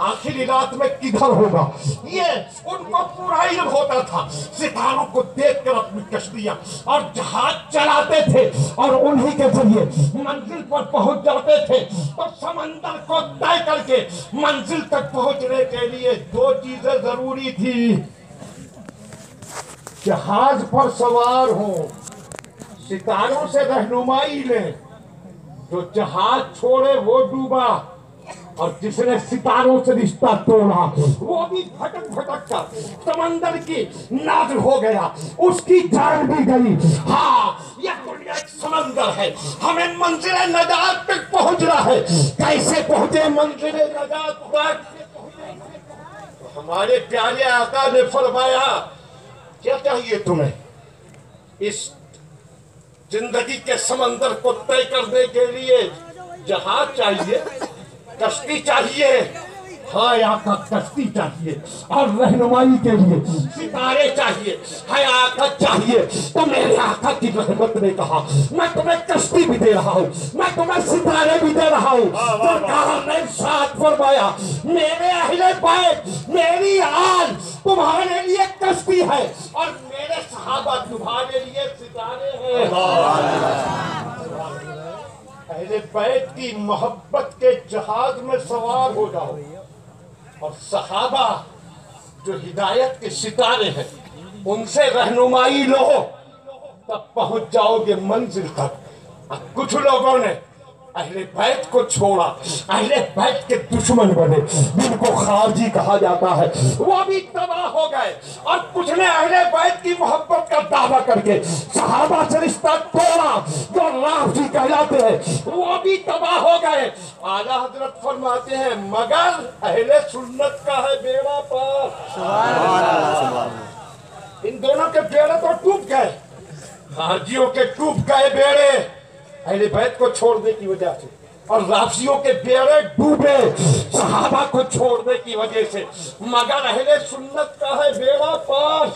آخری رات میں کدھر ہوگا، یہ ان کو پورا علم ہوتا تھا۔ ستاروں کو دیکھ کر اپنی کشتیاں اور جہاز چلاتے تھے اور انہی کے ذریعے منزل پر پہنچ جاتے تھے۔ تو سمندر کو طے کر کے منزل تک پہنچنے کے لیے دو چیزیں ضروری تھی، جہاز پر سوار ہوں، ستاروں سے رہنمائی لیں، جو جہاز چھوڑے وہ ڈوبا اور جس نے ستاروں سے رشتہ توڑا وہ بھی بھٹک بھٹک کر سمندر کی نازل ہو گیا، اس کی جان بھی گئی۔ ہاں یہ دنیا ایک سمندر ہے، ہمیں منزل نجات تک پہنچنا ہے۔ کیسے پہنچے منزل نجات تک؟ ہمارے پیارے آقا نے فرمایا کیا چاہیے تمہیں؟ اس زندگی کے سمندر کو طے کرنے کے لیے جہاز چاہیے، کشتی چاہیے، ہاں آقا کشتی چاہیے، اور رہنمائی کے لیے ستارے چاہیے، حیات چاہیے۔ تو میرے آقا کی رحمت نے کہا میں تمہیں کشتی بھی دے رہا ہوں، میں تمہیں ستارے بھی دے رہا ہوں۔ سرکار نے ارشاد فرمایا میرے اہل بیت، میری آل تمہارے لیے کشتی ہے اور میرے صحابہ تمہارے لیے ستارے ہیں۔ اہل بیت کی محبت کے جہاز میں سوار ہو جاؤ اور صحابہ جو ہدایت کے ستارے ہیں ان سے رہنمائی لو، تب پہنچ جاؤ گے منزل تک۔ اب کچھ لوگوں نے अहले बैत को छोड़ा, अहले बैत के दुश्मन बने, जिनको खारजी कहा जाता है, वो भी तबाह हो गए। और कुछ ने अहले बैत की मोहब्बत का दावा करके सहाबा से रिश्ता तोड़ा, जो राफजी कहलाते हैं, वो भी तबाह हो गए। आला हजरत फरमाते हैं मगर अहले सुन्नत का है बेड़ा पार। इन दोनों के बेड़े तो टूट गए, हाजियों के टूट गए बेड़े अहले बैत को छोड़ने की वजह से, और राफियों के बेड़े डूबे सहाबा को छोड़ने की वजह से, मगर अहले सुन्नत का है बेड़ा पार।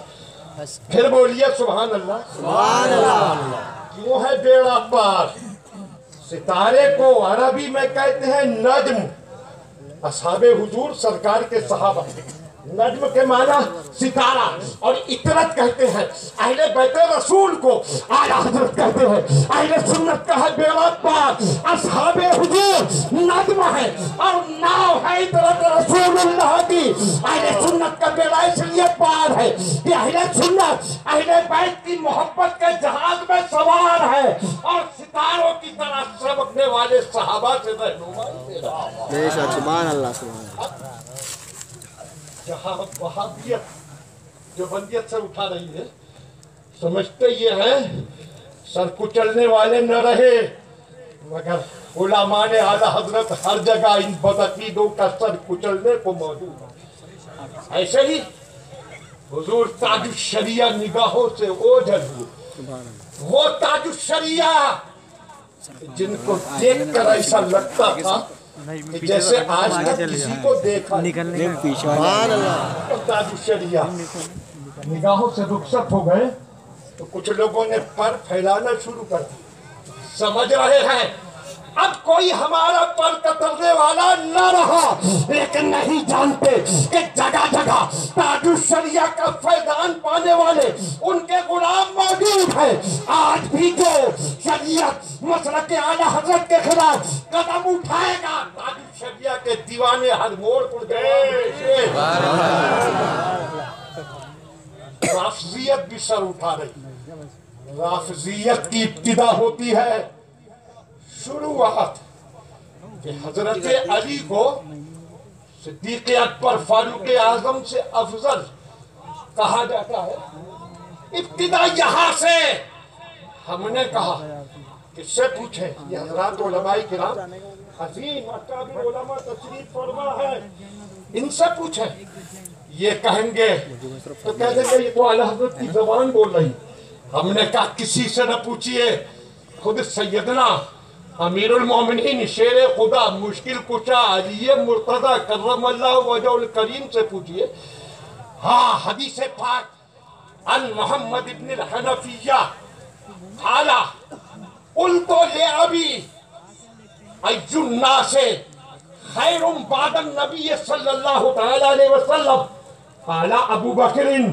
फिर बोलिए सुभान अल्लाह। सुभान अल्लाह। क्यों है बेड़ा पार? सितारे को अरबी में कहते हैं नज्म। असहाबे हुजूर सरकार के सहाबा, नज्म के माना सितारा, और इतरत कहते हैं। अहले बैते रसूल को आला हजरत कहते हैं, अहले सुन्नत का है बेड़ा पार। असहाबे हुजूर नज्म है और नाव है इतरत रसूलुल्लाह की। अहले सुन्नत का बेड़ा इसलिए पार है कि अहले सुन्नत अहले बैत की मोहब्बत के जहाज में सवार है और सितारों की तरह चमकने वाले सहाबा से रहनुमाई दे रहा है। सुभान अल्लाह, सुभान अल्लाह। जहाँ वहाबियत जो बंदियत से उठा रही है, समझते ये है सर कुचलने वाले न रहे, मगर उलमा ने आला हजरत हर जगह इन बदअकीदों का सर कुचलने को मौजूद है। ऐसे ही हुजूर ताजुश शरिया निगाहों से ओझल हुए, वो ताजुश शरिया जिनको देख कर ऐसा लगता था कि जैसे आज तक किसी को देखा ताजुश शरिया निगाहों से रुखसत हो गए, तो कुछ लोगों ने पर फैलाना शुरू कर दिया। समझ रहे हैं अब कोई हमारा पर कतरने वाला न रहा, लेकिन नहीं जानते कि जगह जगह ताजुश शरिया का फैजान पाने वाले उनके गुलाम मौजूद हैं। आज भी जो शरीयत मसलक आला हजरत के खिलाफ कदम उठाएगा, ताजुश शरिया के दीवाने हर मोड़ पर गए। राफजियत भी सर उठा रही। राफजियत की इब्तिदा होती है, शुरुआत कि हजरत अली को सिद्दीक़ अकबर फारूक आजम से अफजल कहा जाता है। इब्तिदा यहाँ से हमने कहा किससे पूछे? ये हजरात उलमाए किराम अज़ीम अकाबिर उलमा तशरीफ फरमा है, इनसे पूछे। ये कहेंगे तो कह देंगे ये तो आला हज़रत की ज़बान बोल रही। हमने कहा किसी से न पूछिए, खुद सैयदना अमीरुल मोमिनीन शेर खुदा मुश्किल कुशा अली मुर्तज़ा कर्रमल्लाहु वजहुल करीम से पूछिए। हाँ, हदीस पाक अन मोहम्मद इब्न हनफिया हाला उल तो ले अभी अय्युन्ना से खैरुम बादन नबी सल्लल्लाहु तआला अलैहि वसल्लम काला अबू बकरिन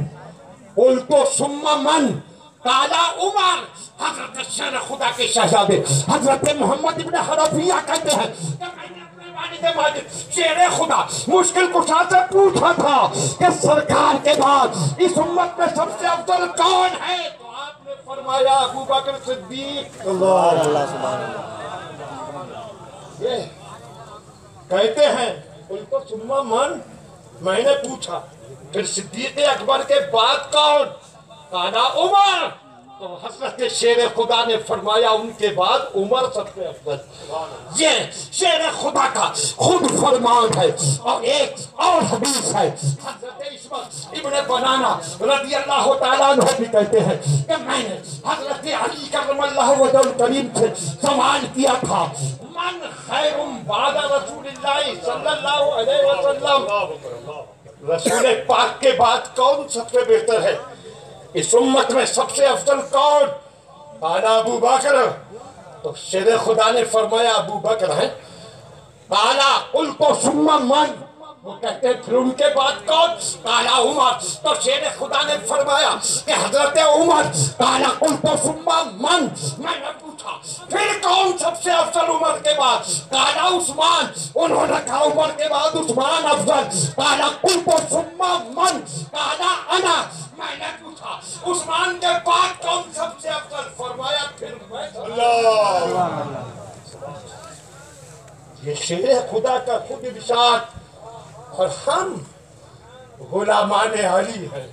उल तो सुम्मा मन काला उमर। हजरत शेर खुदा के शहजादे हजरत मोहम्मद इब्न हनफिया कहते हैं कि मैंने अपने वालिद माजिद शेर खुदा मुश्किल कुशा से पूछा था कि सरकार के बाद इस उम्मत में सबसे अफजल कौन है, तो आपने फरमाया अबू बकर सिद्दीक। अल्लाह अल्लाह सुभान अल्लाह। ये कहते हैं उनको सुम्मा मन, मैंने पूछा फिर सिद्दीक अकबर के बाद कौन? काला उमर। तो हजरत शेर खुदा ने फरमाया उनके बाद उमर सबसे अफजल। ये शेर खुदा का खुद फरमान है। और एक और हदीस है, हजरत इस्माइल इब्न बनाना रदियल्लाहु ताला अन्हु भी कहते हैं कि मैंने हजरत अली कर्रमल्लाहु वजहुल करीम से सवाल किया था मन खैरुम बादा रसूलिल्लाह सल्लल्लाहु अलैहि वसल्लम, रसूल पाक के बाद कौन सबसे बेहतर है, इस उम्मत में सबसे अफजल कौन? काला अबू बकर। तो शेर खुदा ने फरमाया अबू बकर है। काला उल तो सुम्मा मन, वो कहते हैं फिर उनके बाद कौन? काला उमर। तो शेर खुदा ने फरमाया कि हजरत उमर। काला उल तो सुम्मा मन। मैंने पूछा फिर कौन सबसे अफजल उमर के बाद? काला उस्मान। उन्होंने कहा उमर के बाद उस्मान अफजल। काला उल तो सुम्मा मन। काला अना। मैंने पूछा उस्मान के बाद कौन सबसे अफजल? फरमाया फिर मैं। یہ شیر خدا کا خود ارشاد، اور ہم غلامان علی ہیں،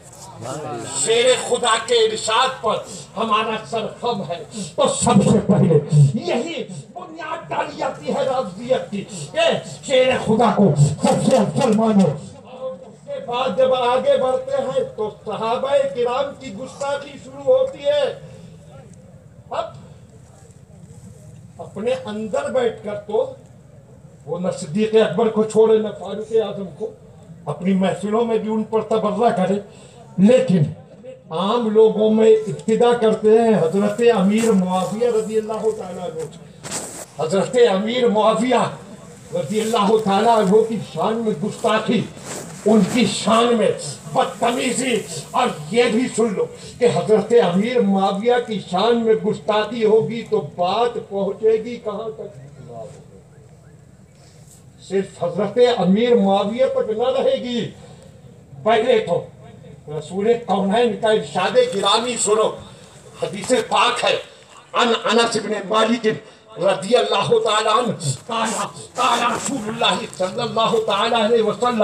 شیر خدا کے ارشاد پر ہمارا سر خم ہے۔ تو سب سے پہلے یہی بنیاد ڈالی جاتی ہے رافضیت کی کہ شیر خدا کو سب سے افضل مانو، اور اس کے بعد جب آگے بڑھتے ہیں تو صحابہ کرام کی گستاخی شروع ہوتی ہے۔ اب اپنے اندر بیٹھ کر تو وہ نہ صدیق اکبر کو چھوڑے نہ فاروق اعظم کو، اپنی محفلوں میں بھی ان پر تبرہ کرے، لیکن عام لوگوں میں ابتدا کرتے ہیں حضرت امیر معاویہ رضی اللہ تعالیٰ عنہ۔ حضرت امیر معاویہ رضی اللہ تعالیٰ عنہ کی شان میں گستاخی، ان کی شان میں بدتمیزی، اور یہ بھی سن لو کہ حضرت امیر معاویہ کی شان میں گستاخی ہوگی تو بات پہنچے گی کہاں تک؟ صرف حضرت امیر معاویہ تک نہ رہے گی، پہلے تو رسول کونین کا ارشاد گرامی سنو، حدیث پاک ہے، عن انس بن مالک رضی اللہ تعالیٰ عنہ قال رسول اللہ صلی اللہ تعالیٰ علیہ وسلم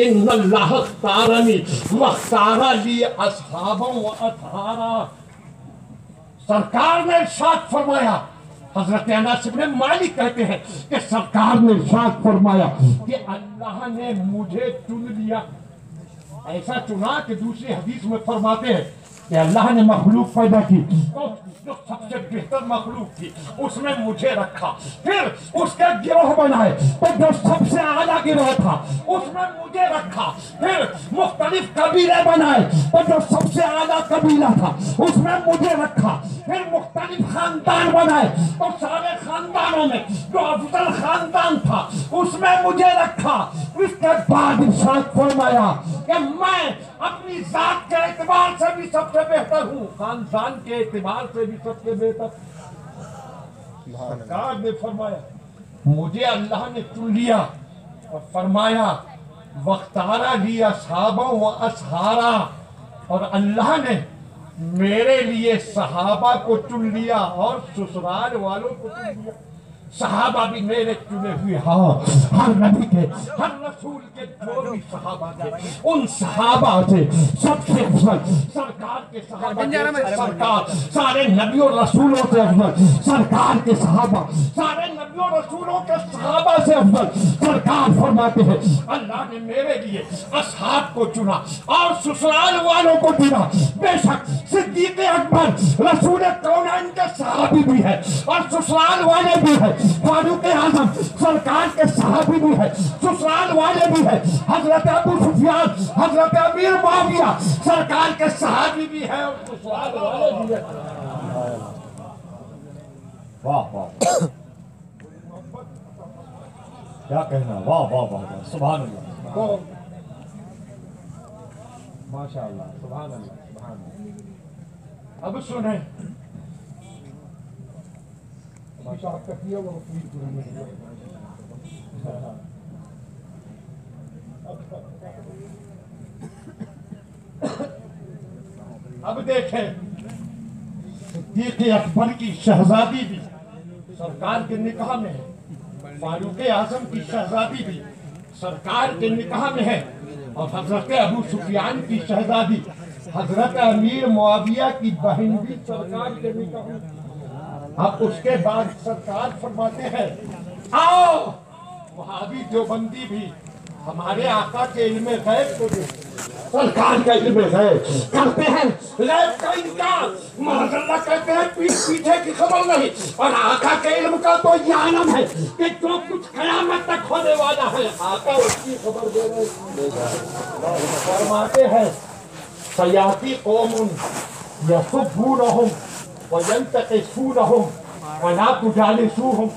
ان اللہ اختارنی واختار لی اصحابا و اطہارا۔ سرکار نے ارشاد فرمایا، حضرت انس بن مالک کہتے ہیں کہ سرکار نے ارشاد فرمایا کہ اللہ نے مجھے چن لیا، ایسا چنا کہ دوسری حدیث میں فرماتے ہیں کہ اللہ نے مخلوق پیدا کی تو جو سب سے بہتر مخلوق تھی اس میں مجھے رکھا، پھر اس کے گروہ بنائے تو جو سب سے اعلیٰ گروہ تھا اس میں مجھے رکھا، پھر مختلف قبیلے بنائے تو جو سب سے اعلیٰ قبیلہ تھا اس میں مجھے رکھا، پھر مختلف خاندان بنائے تو سارے خاندانوں میں جو افضل خاندان تھا اس میں مجھے رکھا۔ اس کے بعد ارشاد فرمایا کہ میں اپنی ذات کے اعتبار سے بھی سب سے بہتر ہوں، خاندان کے اعتبار سے بھی سب سے بہتر۔ سرکار نے فرمایا مجھے اللہ نے چن لیا، اور فرمایا وَاخْتَارَ لِي أَصْحَابًا وَأَصْحَارًا، اور اللہ نے میرے لیے صحابہ کو چن لیا اور سسرال والوں کو چن لیا۔ صحابہ بھی میرے چنے ہوئے، ہاں ہر نبی کے ہر رسول کے جو بھی صحابہ تھے ان صحابہ سے سب سے افضل سرکار کے صحابہ سے سرکار، سارے نبیوں رسولوں سے افضل سرکار کے صحابہ، سارے نبیوں رسولوں کے صحابہ سے افضل سرکار فرماتے ہیں اللہ نے میرے لیے اصحاب کو چنا اور سسرال والوں کو چنا۔ بے شک صدیق اکبر رسول کونین کے صحابی بھی ہے اور سسرال والے بھی ہے، فاروق اعظم سرکار کے صحابی بھی ہے، سسرال والے بھی ہے، حضرت ابو سفیان حضرت امیر معاویہ سرکار کے صحابی بھی ہے اور سسرال والے بھی ہے۔ واہ واہ کیا کہنا، واہ واہ واہ، سبحان اللہ، ماشاء اللہ، سبحان اللہ، سبحان اللہ۔ اب سنیں اب دیکھیں صدیق اکبر کی شہزادی بھی سرکار کے نکاح میں ہے، فاروق اعظم کی شہزادی بھی سرکار کے نکاح میں ہے، اور حضرت ابو سفیان کی شہزادی حضرت امیر معاویہ کی بہن بھی سرکار کے نکاح میں۔ اب اس کے بعد سرکار فرماتے ہیں آؤ وہابی دیوبندی بھی ہمارے آقا کے علم غیب کو دیکھیں۔ سرکار کا علم غیب کرتے ہیں، غیب کا انکار، معاذ اللہ کہتے ہیں پیٹ پیچھے کی خبر نہیں، اور آقا کے علم کا تو یہ عالم ہے کہ جو کچھ قیامت تک ہونے والا ہے آقا اس کی خبر دے رہے ہیں۔ فرماتے ہیں سیاتی قوم یسبونہم وَيَنْتَقِصُونَهُمْ وَلَا تُجَالِسُوهُمْ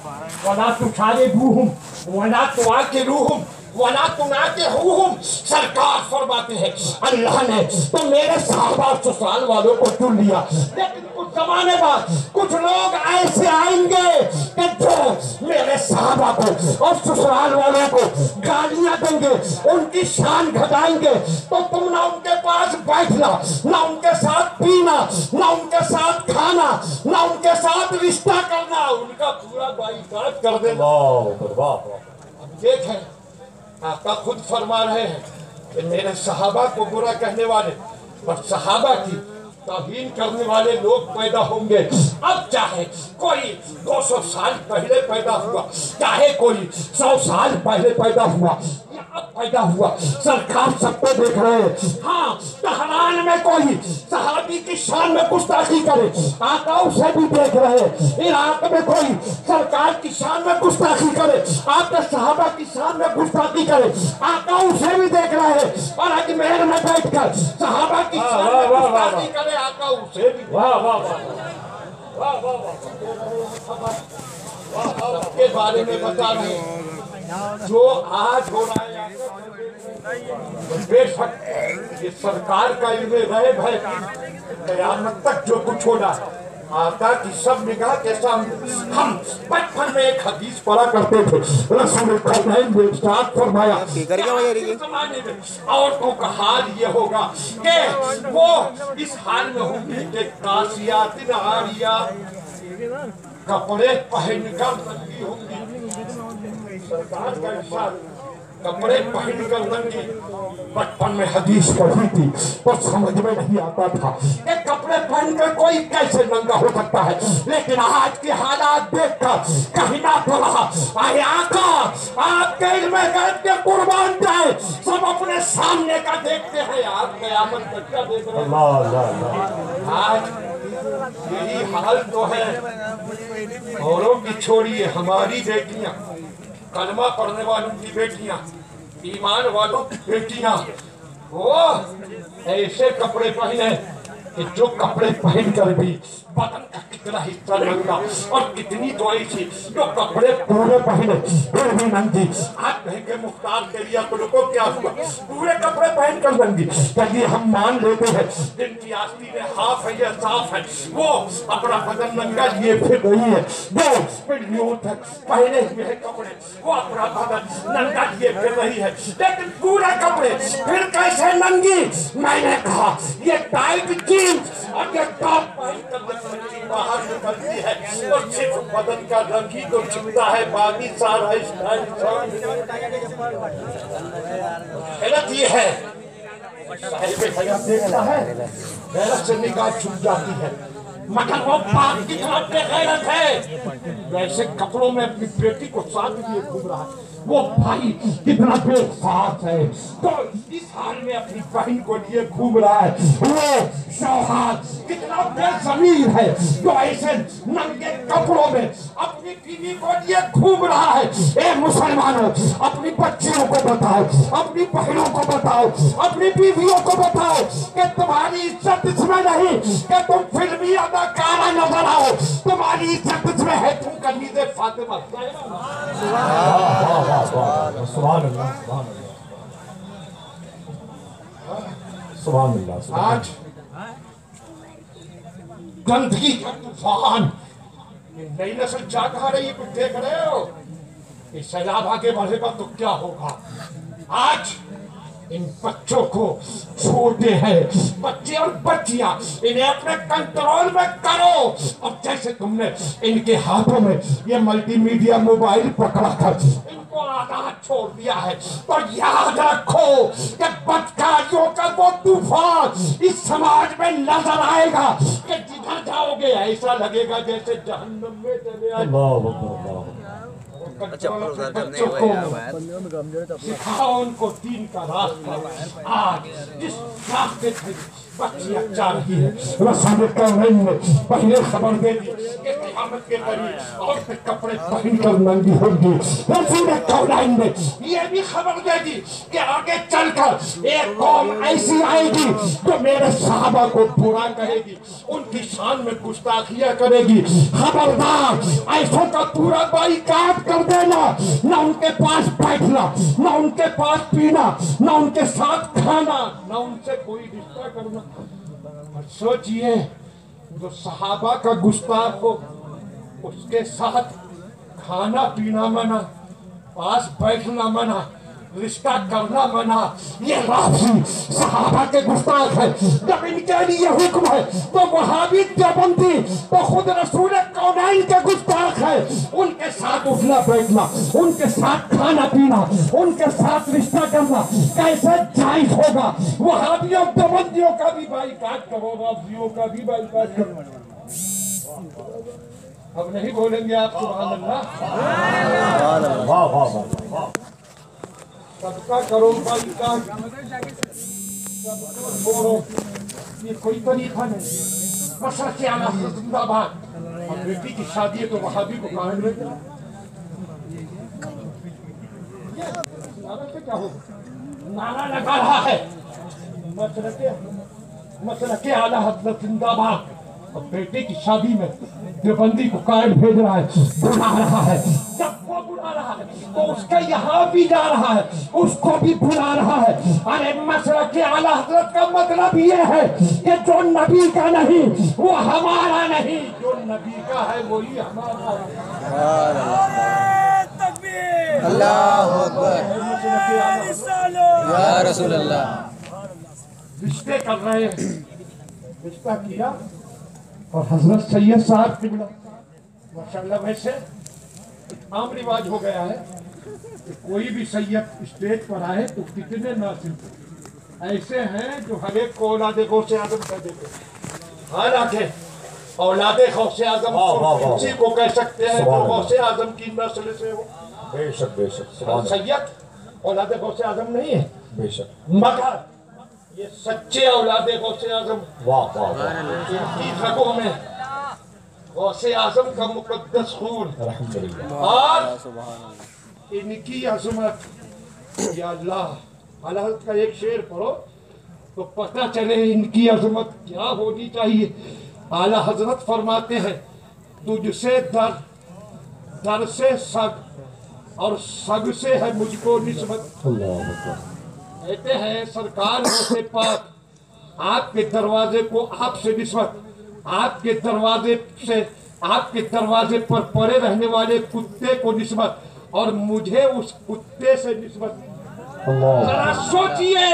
وَلَا تُشَارِبُوهُمْ وَلَا تُعَاقِلُوهُمْ वला तुनाकिहुहुम, सरकार फरमाते हैं अल्लाह ने तो मेरे सहाबा ससुराल वालों को चुन लिया, लेकिन कुछ जमाने बाद कुछ लोग ऐसे आएंगे कि जो मेरे सहाबा को और ससुराल वालों को गालियां देंगे, उनकी शान घटाएंगे, तो तुम ना उनके पास बैठना, ना उनके साथ पीना, ना उनके साथ खाना, ना उनके साथ रिश्ता करना, उनका पूरा बाइकाट कर देना। अब देखें, आका खुद फरमा रहे हैं कि मेरे सहाबा को बुरा कहने वाले और सहाबा की तौहीन करने वाले लोग पैदा होंगे। अब चाहे कोई 200 साल पहले पैदा हुआ, चाहे कोई 100 साल पहले पैदा हुआ, अब पैदा हुआ, सरकार सबको देख रहे हैं। हाँ, तहरान में कोई सहाबी की शान में गुस्ताखी करे, आका उसे भी देख रहे हैं। इराक में कोई सरकार की शान में गुस्ताखी करे, आपके सहाबा की शान में गुस्ताखी करे, आका उसे भी देख रहे हैं। और अजमेर में बैठकर सहाबा की शान में गुस्ताखी करे, आका उसे भी। वाह वाह वाह वाह वाह के बारे में बता रहे हैं जो आज हो रहा है। बेशक ये सरकार का इल्मे गैब है, क़यामत तक जो कुछ होना है आका की सब निगाह के सामने। हम बचपन में एक हदीस पढ़ा करते थे, रसूल करीम ने इरशाद फरमाया ज़माने में औरतों का हाल ये होगा कि वो इस हाल में होंगी कि कासियातिन आरिया, कपड़े पहनकर नंगी होंगी। सरकार का इरशाद, कपड़े पहनकर नंगी। बचपन में हदीस पढ़ी थी पर समझ में नहीं आता था कि कपड़े पहनकर कोई कैसे नंगा हो सकता है, लेकिन आज के हालात देखकर कहना पड़ा, आए आका आपके इल्मे गैब के कुर्बान जाए, सब अपने सामने का देखते हैं, आप क़यामत तक का देख रहे हैं। आज यही हाल तो है। औरों की छोड़िए, हमारी बेटियां, कलमा पढ़ने वालों की बेटियां, ईमान वालों की बेटियां, वो ऐसे कपड़े पहने कि जो कपड़े पहनकर भी बदन का कितना हिस्सा नंगा, और कितनी तो ऐसी जो कपड़े पूरे पहने फिर भी नंगी। आप कहेंगे मुख्तार के लिए तो को क्या हुआ, पूरे कपड़े पहनकर नंगी। कभी हम मान लेते हैं जिनकी आस्ती में हाफ है या साफ है, वो अपना बदन नंगा लिए फिर रही है, वो पीढ़ियों तक पहने हुए हैं कपड़े, वो अपना बदन नंगा लिए फिर रही है, लेकिन पूरे कपड़े फिर कैसे नंगी। मैंने कहा ये टाइट जीन्स और ये टॉप पहनकर बाहर निकलती है और सिर्फ बदन का रंग ही तो छिपता है, बाकी सारा गलत ये है। देखता है गैरत से निगाह छुप जाती है, मगर वो पाक की तरफ पे गैरत है। वैसे कपड़ों में अपनी बेटी को साथ लिए घूम रहा है, वो भाई कितना बेसाथ है, तो इस हाल में अपनी बहन को लिए घूम रहा है। वो शौहर कितना बेज़मीर है जो ऐसे नंगे कपड़ों में अपनी बीवी को लिए घूम रहा है। ए मुसलमानों, अपनी बच्चियों को बताओ, अपनी बहनों को बताओ, अपनी बीवियों को बताओ कि तुम्हारी इज्जत इसमें नहीं कि तुम फिल्मी अदाकारा नजर आओ, तुम्हारी इज्जत इसमें है तुम कलीज़े फातिमा। सुभान अल्लाह, सुभान अल्लाह। आज गंदगी का तूफान, नई नस्ल जा कहा रही है, कुछ देख रहे हो, ये सैलाब आगे बढ़ेगा तो क्या होगा। आज इन बच्चों को छोटे हैं, बच्चे और बच्चियां, इन्हें अपने कंट्रोल में करो। और जैसे तुमने इनके हाथों में ये मल्टीमीडिया मोबाइल पकड़ा कर इनको आजाद छोड़ दिया है, तो याद रखो कि बदकारियों का वो तूफान इस समाज में नजर आएगा कि जिधर जाओगे ऐसा लगेगा जैसे जहन्नम में चले आए। बच्चों को सिखाओ उनको दीन का रास्ता। आज जिस रास्ते से बच्चियां जा रही है, रसूल करीम ने पहले खबर दे दी कि क़यामत के करीब औरतें कपड़े पहनकर नंगी होंगी। रसूल कौनाइन ने ये भी खबर दे दी कि आगे चलकर एक कौम ऐसी आएगी जो मेरे सहाबा को बुरा कहेगी, उनकी शान में गुस्ताखियां करेगी। खबरदार, ऐसों का पूरा बाइकाट कर देना, ना उनके पास बैठना, ना उनके पास पीना, ना उनके साथ खाना, ना उनसे कोई रिश्ता करना। और सोचिए, जो सहाबा का गुस्ताख हो उसके साथ खाना पीना मना, पास बैठना मना, रिश्ता करना मना, ये राफी सहाबा के गुस्ताख है। जब इनके लिए हुक्म है तो वहाबी देवबंदी तो खुद रसूल कौनाइन के गुस्ताख है। उनके साथ उठना बैठना, उनके साथ खाना पीना, उनके साथ रिश्ता करना कैसे जायज होगा? वहाबियों देवबंदियों का भी बाइकाट करो, राफियों का भी बाइकाट करो। अब नहीं बोलेंगे आप सुभान अल्लाह? वाह वाह वाह। सबका करो बाइकाट, सबको छोड़ो, ये कोई तरीका नहीं। मशरक़ आला जिंदाबाद। अब बेटी की शादी है तो वहाबी को कहाँ ले जाओ? क्या हो नारा लगा रहा है, मशरक़ आला हज़रत जिंदाबाद। और बेटे की शादी में देवबंदी को कायद भेज रहा है, बुला रहा है। जब वो बुला रहा है तो उसका यहाँ भी जा रहा है, उसको भी बुला रहा है। अरे मशरक़ आला हज़रत का मतलब ये है कि जो नबी का नहीं वो हमारा नहीं, जो नबी का है वही हमारा है। अल्लाहु अकबर, या रसूल अल्लाह। रिश्ते कर रहे हैं, रिश्ता किया और हजरत सैयद साहब की मिला माशाल्लाह। वैसे आम रिवाज हो गया है कि कोई भी सैयद स्टेज पर आए तो कितने नासिर ऐसे हैं जो हर एक को औलादे गौसे आजम कह देते हैं। हालांकि औलादे गौसे आजम उसी को कह सकते हैं जो गौसे आजम की नस्ल से हो। बेशक बेशक। सैयद औलादे गौसे आजम नहीं है बेशक, मगर ये सच्चे औलादे गौसे आजम। वाह वाह वाह। इनकी रगों में गौसे आजम का मुकद्दस खून अल्हम्दुलिल्लाह। और इनकी अजमत, या अल्लाह आला हज़रत का एक शेर पढ़ो तो पता चले इनकी अजमत क्या होनी चाहिए। आला हजरत फरमाते हैं, तुझसे दर, दर से सग और सग से है मुझको निस्बत। कहते हैं सरकार से पाक, आपके दरवाजे को आपसे निस्बत, आपके दरवाजे से, आपके दरवाजे पर पड़े रहने वाले कुत्ते को निस्बत, और मुझे उस कुत्ते से निस्बत। जरा सोचिए,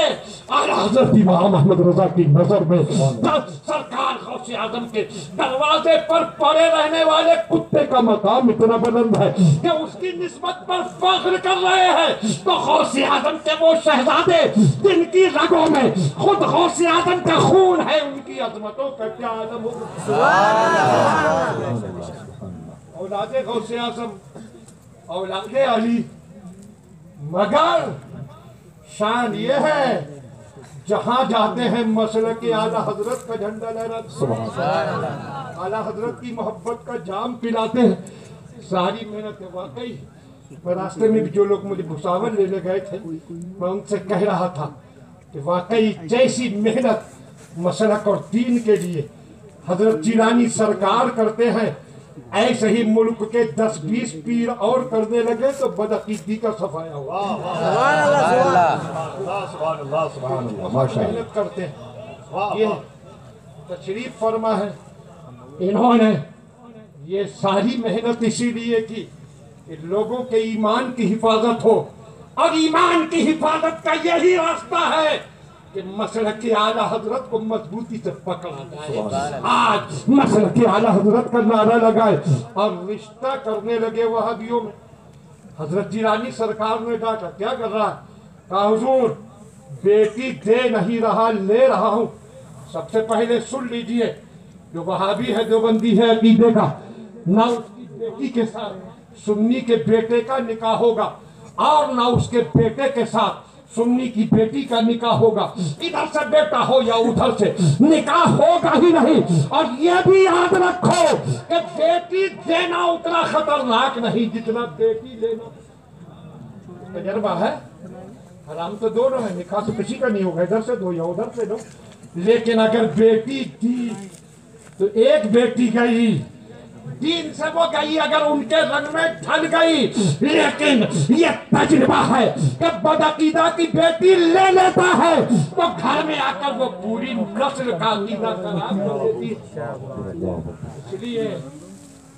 आला हज़रत इमाम अहमद रजा की नजर में सरकार गौसे आजम के दरवाजे पर पड़े रहने वाले कुत्ते का मकाम इतना बुलंद है कि उसकी निस्बत पर फख्र कर रहे हैं। तो गौसे आजम के वो शहजादे जिनकी रगों में खुद गौसे आजम का खून है, उनकी अजमतों का क्या आलम होगा? औलादे गौसे आजम, औलादे अली, मगर शान ये है जहां जाते हैं मसलक आला हजरत का झंडा लहराते, आला हजरत की मोहब्बत का जाम पिलाते हैं। सारी मेहनत है वाकई। मैं रास्ते में भी जो लोग मुझे भुसावल लेने गए थे, मैं उनसे कह रहा था कि वाकई जैसी मेहनत मसलक और दीन के लिए हजरत जिलानी सरकार करते हैं, ऐसे ही मुल्क के 10-20 पीर और करने लगे तो बदअकीदगी का सफाया हुआ। मेहनत करते हैं, ये तशरीफ फरमा है। इन्होंने ये सारी मेहनत इसीलिए की कि लोगों के ईमान की हिफाजत हो, और ईमान की हिफाजत का यही रास्ता है कि मसलक आला हजरत को मजबूती से पकड़ा जाए। आज मसलक आला हजरत का नारा लगाए और रिश्ता करने लगे वहाबियों में। हजरत जिलानी सरकार ने डांटा, क्या कर रहा है? कहा हुजूर बेटी दे नहीं रहा, ले रहा हूं। सबसे पहले सुन लीजिए, जो वहाबी है, देवबंदी है अकीदे का, ना उसकी बेटी के साथ सुन्नी के बेटे का निकाह होगा और ना उसके बेटे के साथ सुन्नी की बेटी का निकाह होगा, इधर से बेटा हो या उधर से, निकाह होगा ही नहीं। और ये भी याद रखो कि बेटी देना उतना खतरनाक नहीं जितना बेटी लेना। तजर्बा है, हराम तो दोनों है, निकाह तो किसी का नहीं होगा, इधर से दो या उधर से दो। लेकिन अगर बेटी दी तो एक बेटी गई, दीन से वो गई अगर उनके रंग में ढल गई। लेकिन ये तजुर्बा है कि बदअकीदा की बेटी ले लेता है तो घर में आकर वो पूरी नस्ल का अकीदा खराब कर देती है। इसलिए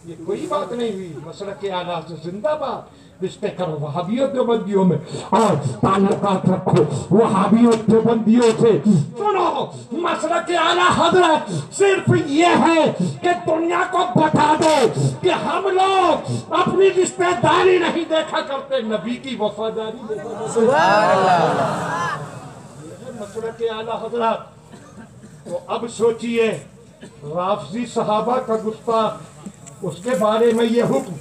ये कोई बात नहीं हुई, मसलक के आला से जिंदाबाद, रिश्ते करो वहाबियों देवबंदियों में और ताल्लुकात रखो वहाबियों देवबंदियों से। सुनो, मसलक के आला हजरत सिर्फ ये है कि दुनिया को बता दो कि हम लोग अपनी रिश्तेदारी नहीं देखा करते, नबी की वफादारी देखा करते। मसलक के आला हजरत। तो अब सोचिए, राफजी सहाबा का गुस्ताख, उसके बारे में ये हुक्म,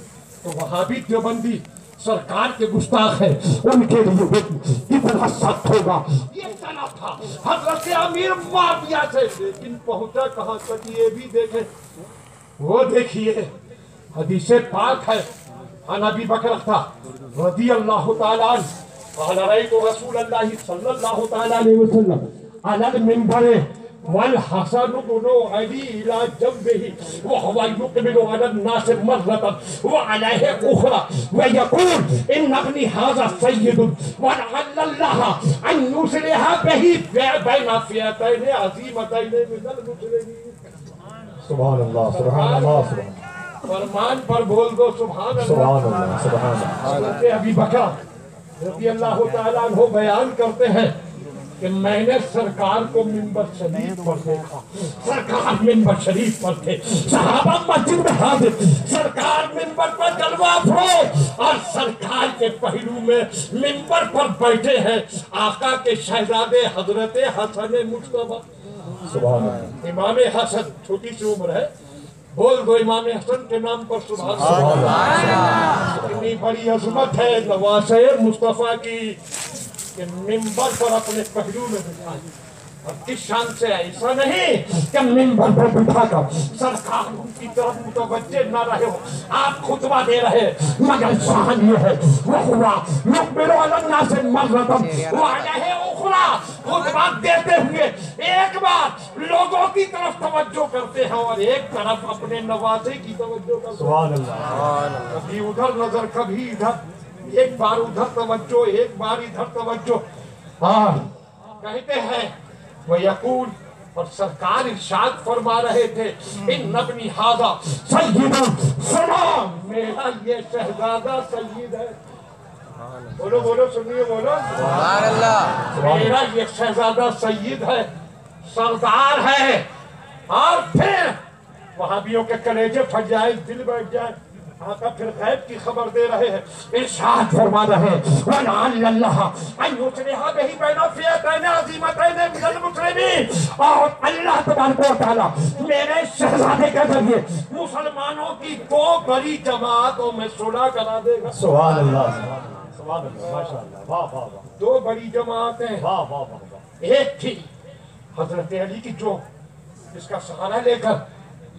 तो वहाबी देवबंदी सरकार के गुस्ताख है, उनके लिए कितना सख्त होगा। ये चला था हजरत अमीर मुआविया से, लेकिन पहुंचा कहां तक ये भी देखें। वो देखिए हदीस पाक है, अन अबी बकर था रज़ी अल्लाह तआला अन्हु क़ाल रअयतु रसूलल्लाह सल्लल्लाहु तआला अलैहि वसल्लम अलल मिंबर वल हसन इब्न अली इला जंबिही व हुवा युक़बिलु अला अन्नास मर्रतन व अलैहि उखरा व यक़ूल इन्न इब्नी हाज़ा सय्यिदुन व लअल्लाह अन युस्लिहा बिही बैना फ़िअतैन अज़ीमतैन मिनल मुस्लिमीन। सुभान अल्लाह, सुभान अल्लाह, फरमान पर बोल दो सुभान अल्लाह, सुभान अल्लाह, सुभान अल्लाह। अबी बकर रज़ी अल्लाह तआला अन्हु बयान करते हैं कि मैंने सरकार को मिंबर शरीफ पर देखा, सरकार मिंबर शरीफ पर थे, सहाबा मस्जिद में हाजिर, सरकार मिंबर पर जलवा अफरोज और सरकार के पहलू में मिंबर पर बैठे हैं आका के शहजादे हजरत हसन मुस्तफा। सुभान अल्लाह। इमाम हसन, छोटी सी उम्र है, बोल दो इमाम हसन के नाम पर सुभान अल्लाह। इतनी बड़ी अजमत है नवासे मुस्तफा की कि मिंबर पर अपने पहलू में बिठा, और किस शान से, ऐसा नहीं कि मिंबर पर बिठा कर सरकार उनकी तरफ मुतवज्जे न रहे हो, आप खुतबा दे रहे, मगर शान ये है वो हुआ युक़बिलु अला अन्नास मर्रतन व अलैहि उखरा, खुतबा देते हुए एक बार लोगों की तरफ तवज्जो करते हैं और एक तरफ अपने नवासे की तवज्जो करते हैं। सुभान अल्लाह। कभी उधर नजर कभी इधर, एक बार उधर तवज्जो एक बार इधर तवज्जो। और कहते हैं वो यकूल, और सरकार इरशाद फरमा रहे थे, इन नबनी हाजा सय्यिदुन, सुनो मेरा ये शहजादा सय्यिद है। बोलो बोलो, सुनिए बोलो, सुभान अल्लाह। मेरा ये शहजादा सय्यिद है, सरदार है। और फिर वहाबियों के कलेजे फट जाए, दिल बैठ जाए, आका फिर गैब की खबर दे रहे हैं, इरशाद फरमा रहे हैं वलअल्लाह अन युस्लिहा बिही बैना फ़िअतैन अज़ीमतैन मिनल मुस्लिमीन। और अल्लाह तबारक व तआला मेरे शहजादे के जरिए मुसलमानों की दो बड़ी जमातों में सुलह करा देगा। सुभान अल्लाह, सुभान अल्लाह, माशाअल्लाह, वाह वाह वाह। दो बड़ी जमातें, वाह वाह वाह। एक थी हजरत अली की, जो इसका सहारा लेकर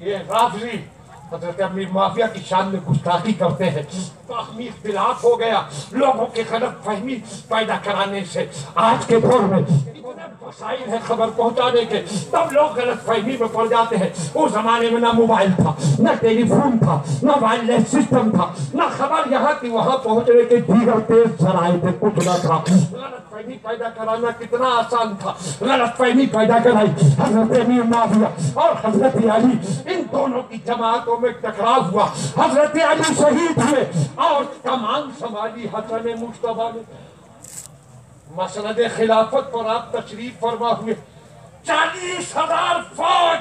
ये राफजी हजरत अमीर मुआविया की शान में गुस्ताखी करते हैं। बाहमी इख्तिलाफ हो गया लोगों के गलत फहमी पैदा कराने से। आज के दौर में इतने वसाइल है खबर पहुंचाने के, तब लोग गलत फहमी में पड़ जाते हैं। उस जमाने में ना मोबाइल था, ना टेलीफोन था, ना वायरलेस सिस्टम था, ना खबर यहाँ की वहां पहुंचने के दीगर तेज जराए थे, कुछ ना था। गलत फहमी पैदा कराना कितना आसान था, गलत फहमी पैदा कराई हजरत अमीर मुआविया और हजरत अली, इन दोनों की जमातों में टकराव हुआ, हजरत अली शहीद हुए और कमान संभाली हसन मुस्तफा ने। मसनद खिलाफत पर आप तशरीफ फरमा हुए, 40,000 फौज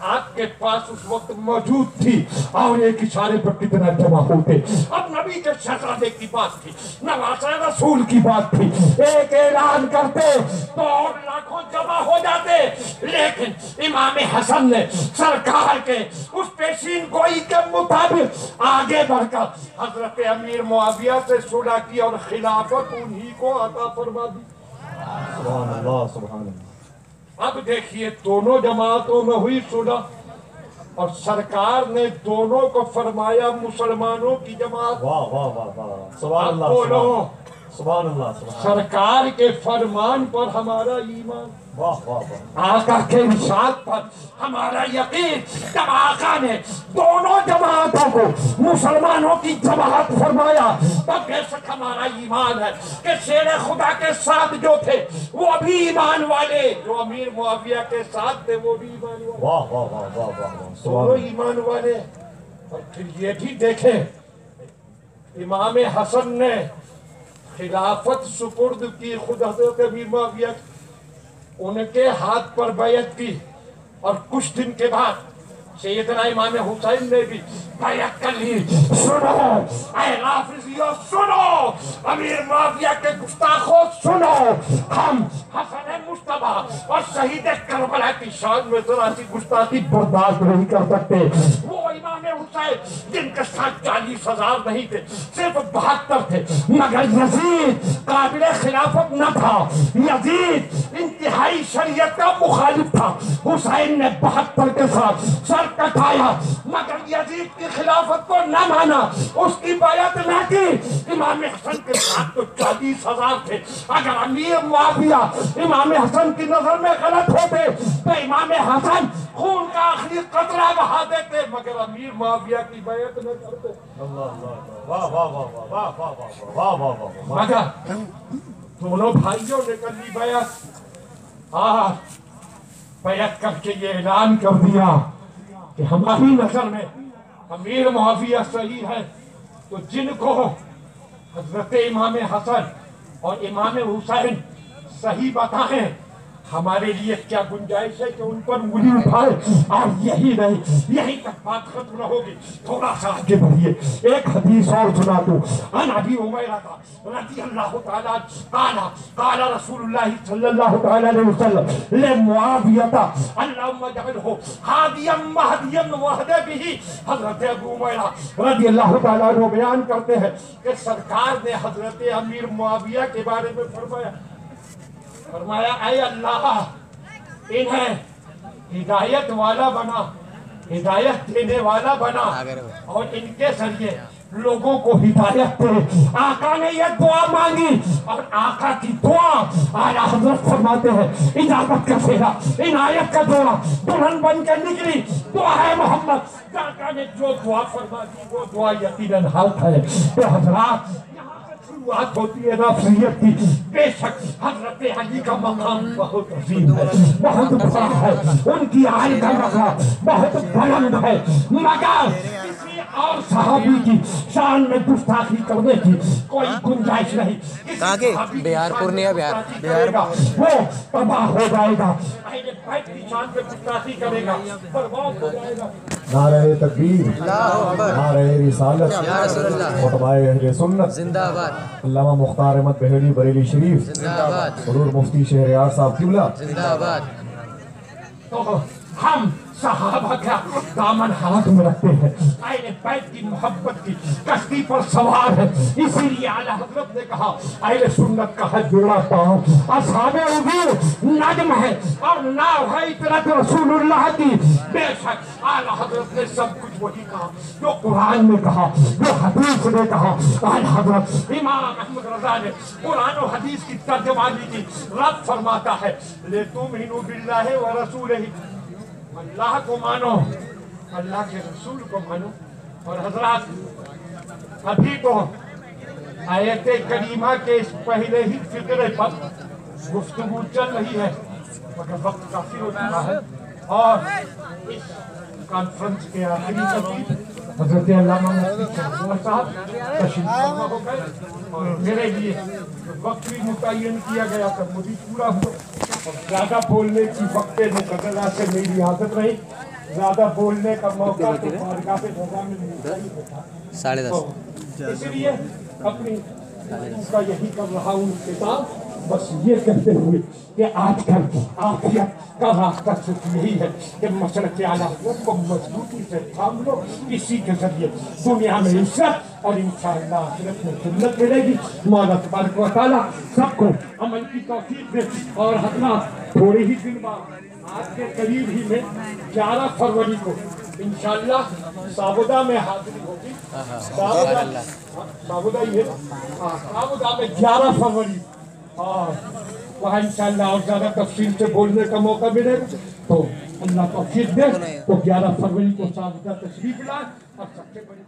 आपके पास उस वक्त मौजूद थी और एक इशारे पर कितना जमा होते। अब नबी के शहजादे की बात थी, नवासे रसूल की बात थी, एक ऐलान करते तो और लाखों जमा हो जाते। लेकिन इमाम हसन ने सरकार के उस पेशीन गोई के मुताबिक आगे बढ़कर हजरत अमीर मुआविया से सुलह की और खिलाफत उन्हीं को अता फरमा दी। सुभान अल्लाह, सुभान अल्लाह। अब देखिए दोनों जमातों में हुई सुलह और सरकार ने दोनों को फरमाया मुसलमानों की जमात। वाह वाह वाह वाह, सुभान अल्लाह, बोलो सुभान अल्लाह, सुभान सरकार के फरमान पर हमारा ईमान, वाह वाह वाह, आका के इरशाद पर हमारा यकीन। जब आका ने दोनों जमातों को मुसलमानों की जमात फरमाया तब बेशक हमारा ईमान है कि शेर खुदा के साथ जो थे वो भी ईमान वाले, जो अमीर मुआविया के साथ थे वो भी ईमान वाले, वाह वाह वाह वाह वाह, दोनों ईमान वाले। और फिर ये भी देखें इमाम हसन ने खिलाफत सुपुर्द की खुद हजरत अमीर मुआविया उनके हाथ पर बैयत की और कुछ दिन के बाद सैयदना इमाम हुसैन ने भी बैयत कर ली। सुनो ऐ राफिजियों, सुनो अमीर मुआविया के गुस्ताखों, सुनो हम हसन मुस्तफा और शहीद करबला की शान में जरा सी गुस्ताखी बर्दाश्त नहीं कर सकते। वो इमाम हुसैन जिनके साथ 40,000 नहीं थे, सिर्फ 72 थे, मगर यजीद काबिल खिलाफत न था। यजीद इंतहाई शरीयत का मुखालिफ था। हुसैन ने 72 के साथ सर कटाया मगर यजीद की खिलाफत को न माना, उसकी बैयत न की। इमाम हसन के साथ तो 40,000 थे। अगर अमीर मुआविया इमाम हसन की नजर में गलत होते तो इमाम हसन खून का आखिरी कतरा बहा देते, मगर अमीर मुआविया की बैयत न करते। वाह वाह वाह वाह वाह वाह वाह वाह वाह, मगर दोनों भाइयों ने कर ली बैयत। बैयत करके ये ऐलान कर दिया कि हमारी नजर में अमीर मुआविया सही है। तो जिनको हजरत इमाम हसन और इमाम हुसैन सही बताएं, हमारे लिए क्या गुंजाइश है कि उन पर उंगली उठाए। और यही नहीं, यही तक बात खत्म न होगी, थोड़ा सा आगे बढ़िए। एक हदीस और सुना दूं। अबी उमैरा का रज़ियल्लाहु ताला काला काला रसूलुल्लाह सल्लल्लाहु ताला अलैहि वसल्लम ले मुआविया अल्लाहुम्मा जअलहु हादियम महदियम वहदे बिही। हजरत अबू उमैरा रज़ियल्लाहु ताला अन्हु बयान करते हैं कि सरकार ने हजरत अमीर मुआविया के बारे में फरमाया ऐ अल्लाह इन्हें हिदायत वाला बना, हिदायत देने वाला बना और इनके जरिए लोगों को हिदायत दे। आका ने यह दुआ मांगी और आका की दुआ आला हजरत फरमाते हैं इजाजत का फेरा, इनायत का दौरा दुल्हन बन कर निकली। दुआ है मोहम्मद। आका ने जो दुआ फरमा दी वो दुआ यकीनन हक है। तो हजरात बात होती है नफसियत की। बेशक हजरत अली का मकाम बहुत अजीम है, बहुत बड़ा है, उनकी आय का मकाम बहुत बुलंद है, मगर किसी और सहाबी की शान में गुस्ताखी करने की कोई गुंजाइश नहीं। बिहार पूर्णिया बिहार वो तबाह हो जाएगा, की शान पे गुस्ताखी करेगा, बर्बाद हो जाएगा। नारे तकबीर, नारे रिसालत, खुतबाए अहले सुन्नत जिंदाबाद, अल्लामा मुख्तार अहमद बहेड़ी बरेली शरीफ जिंदाबाद, हुजूर मुफ्ती शहरयार साहब किबला जिंदाबाद। तो हम सहाबा का दामन हाथ में रखते हैं, अहले बैत की मोहब्बत की कश्ती पर सवार है। इसीलिए आला हजरत ने कहा अहले सुन्नत का है जोड़ा पाँव, असहाबे उजूर नज्म है और नाव है इतरत रसूलुल्लाह की। बेशक आला हजरत ने सब कुछ वही कहा जो कुरान में कहा, जो हदीस ने कहा। आला हजरत इमाम अहमद रजा ने कुरान और हदीस की तर्जुमानी की। रब फरमाता है ले तुमिनु बिल्लाहि व रसूलिही, अल्लाह को मानो, अल्लाह के रसूल को मानो। और हजरात अभी तो आयत करीमा के इस पहले ही फिक्रे पर गुफ्तगू चल रही है, मगर वक्त काफी हो चुका है और इस कॉन्फ्रेंस के आखिरी कभी हजरत अल्लामा मुफ्ती साहब तशरीफ फरमा हो गए और मेरे लिए वक्त भी मुतय्यन किया गया था, मुझे पूरा हुआ और ज्यादा बोलने की वक्त मुकदला से मेरी आदत रही। ज्यादा बोलने का मौका तो बारगाह रज़ा में मिलता ही होता। 10:30 इसलिए अपनी का यही कर रहा हूँ किताब, बस ये कहते हुए कि आजकल आखिरत का रास्ता सिर्फ यही है कि मसलक आला को मजबूती से थाम लो, इसी के जरिए दुनिया में इज्जत और इंशाअल्लाह आखिरत में जन्नत मिलेगी। मौला तबारक व तआला सबको अमल की तौफीक दे। और हज़रात थोड़े ही दिन बाद आज के करीब ही में 11 फरवरी को इंशाअल्लाह साबुदा में हाजिरी होगी। साबुदा ही है, साबुदा में 11 फरवरी, और वहाँ इंशाअल्लाह और ज़्यादा तफसील से बोलने का मौका मिलेगा। तो अल्लाह तौफीक दे। तो 11 फरवरी को साबुदा तशरीफ लाए और सबसे बड़ी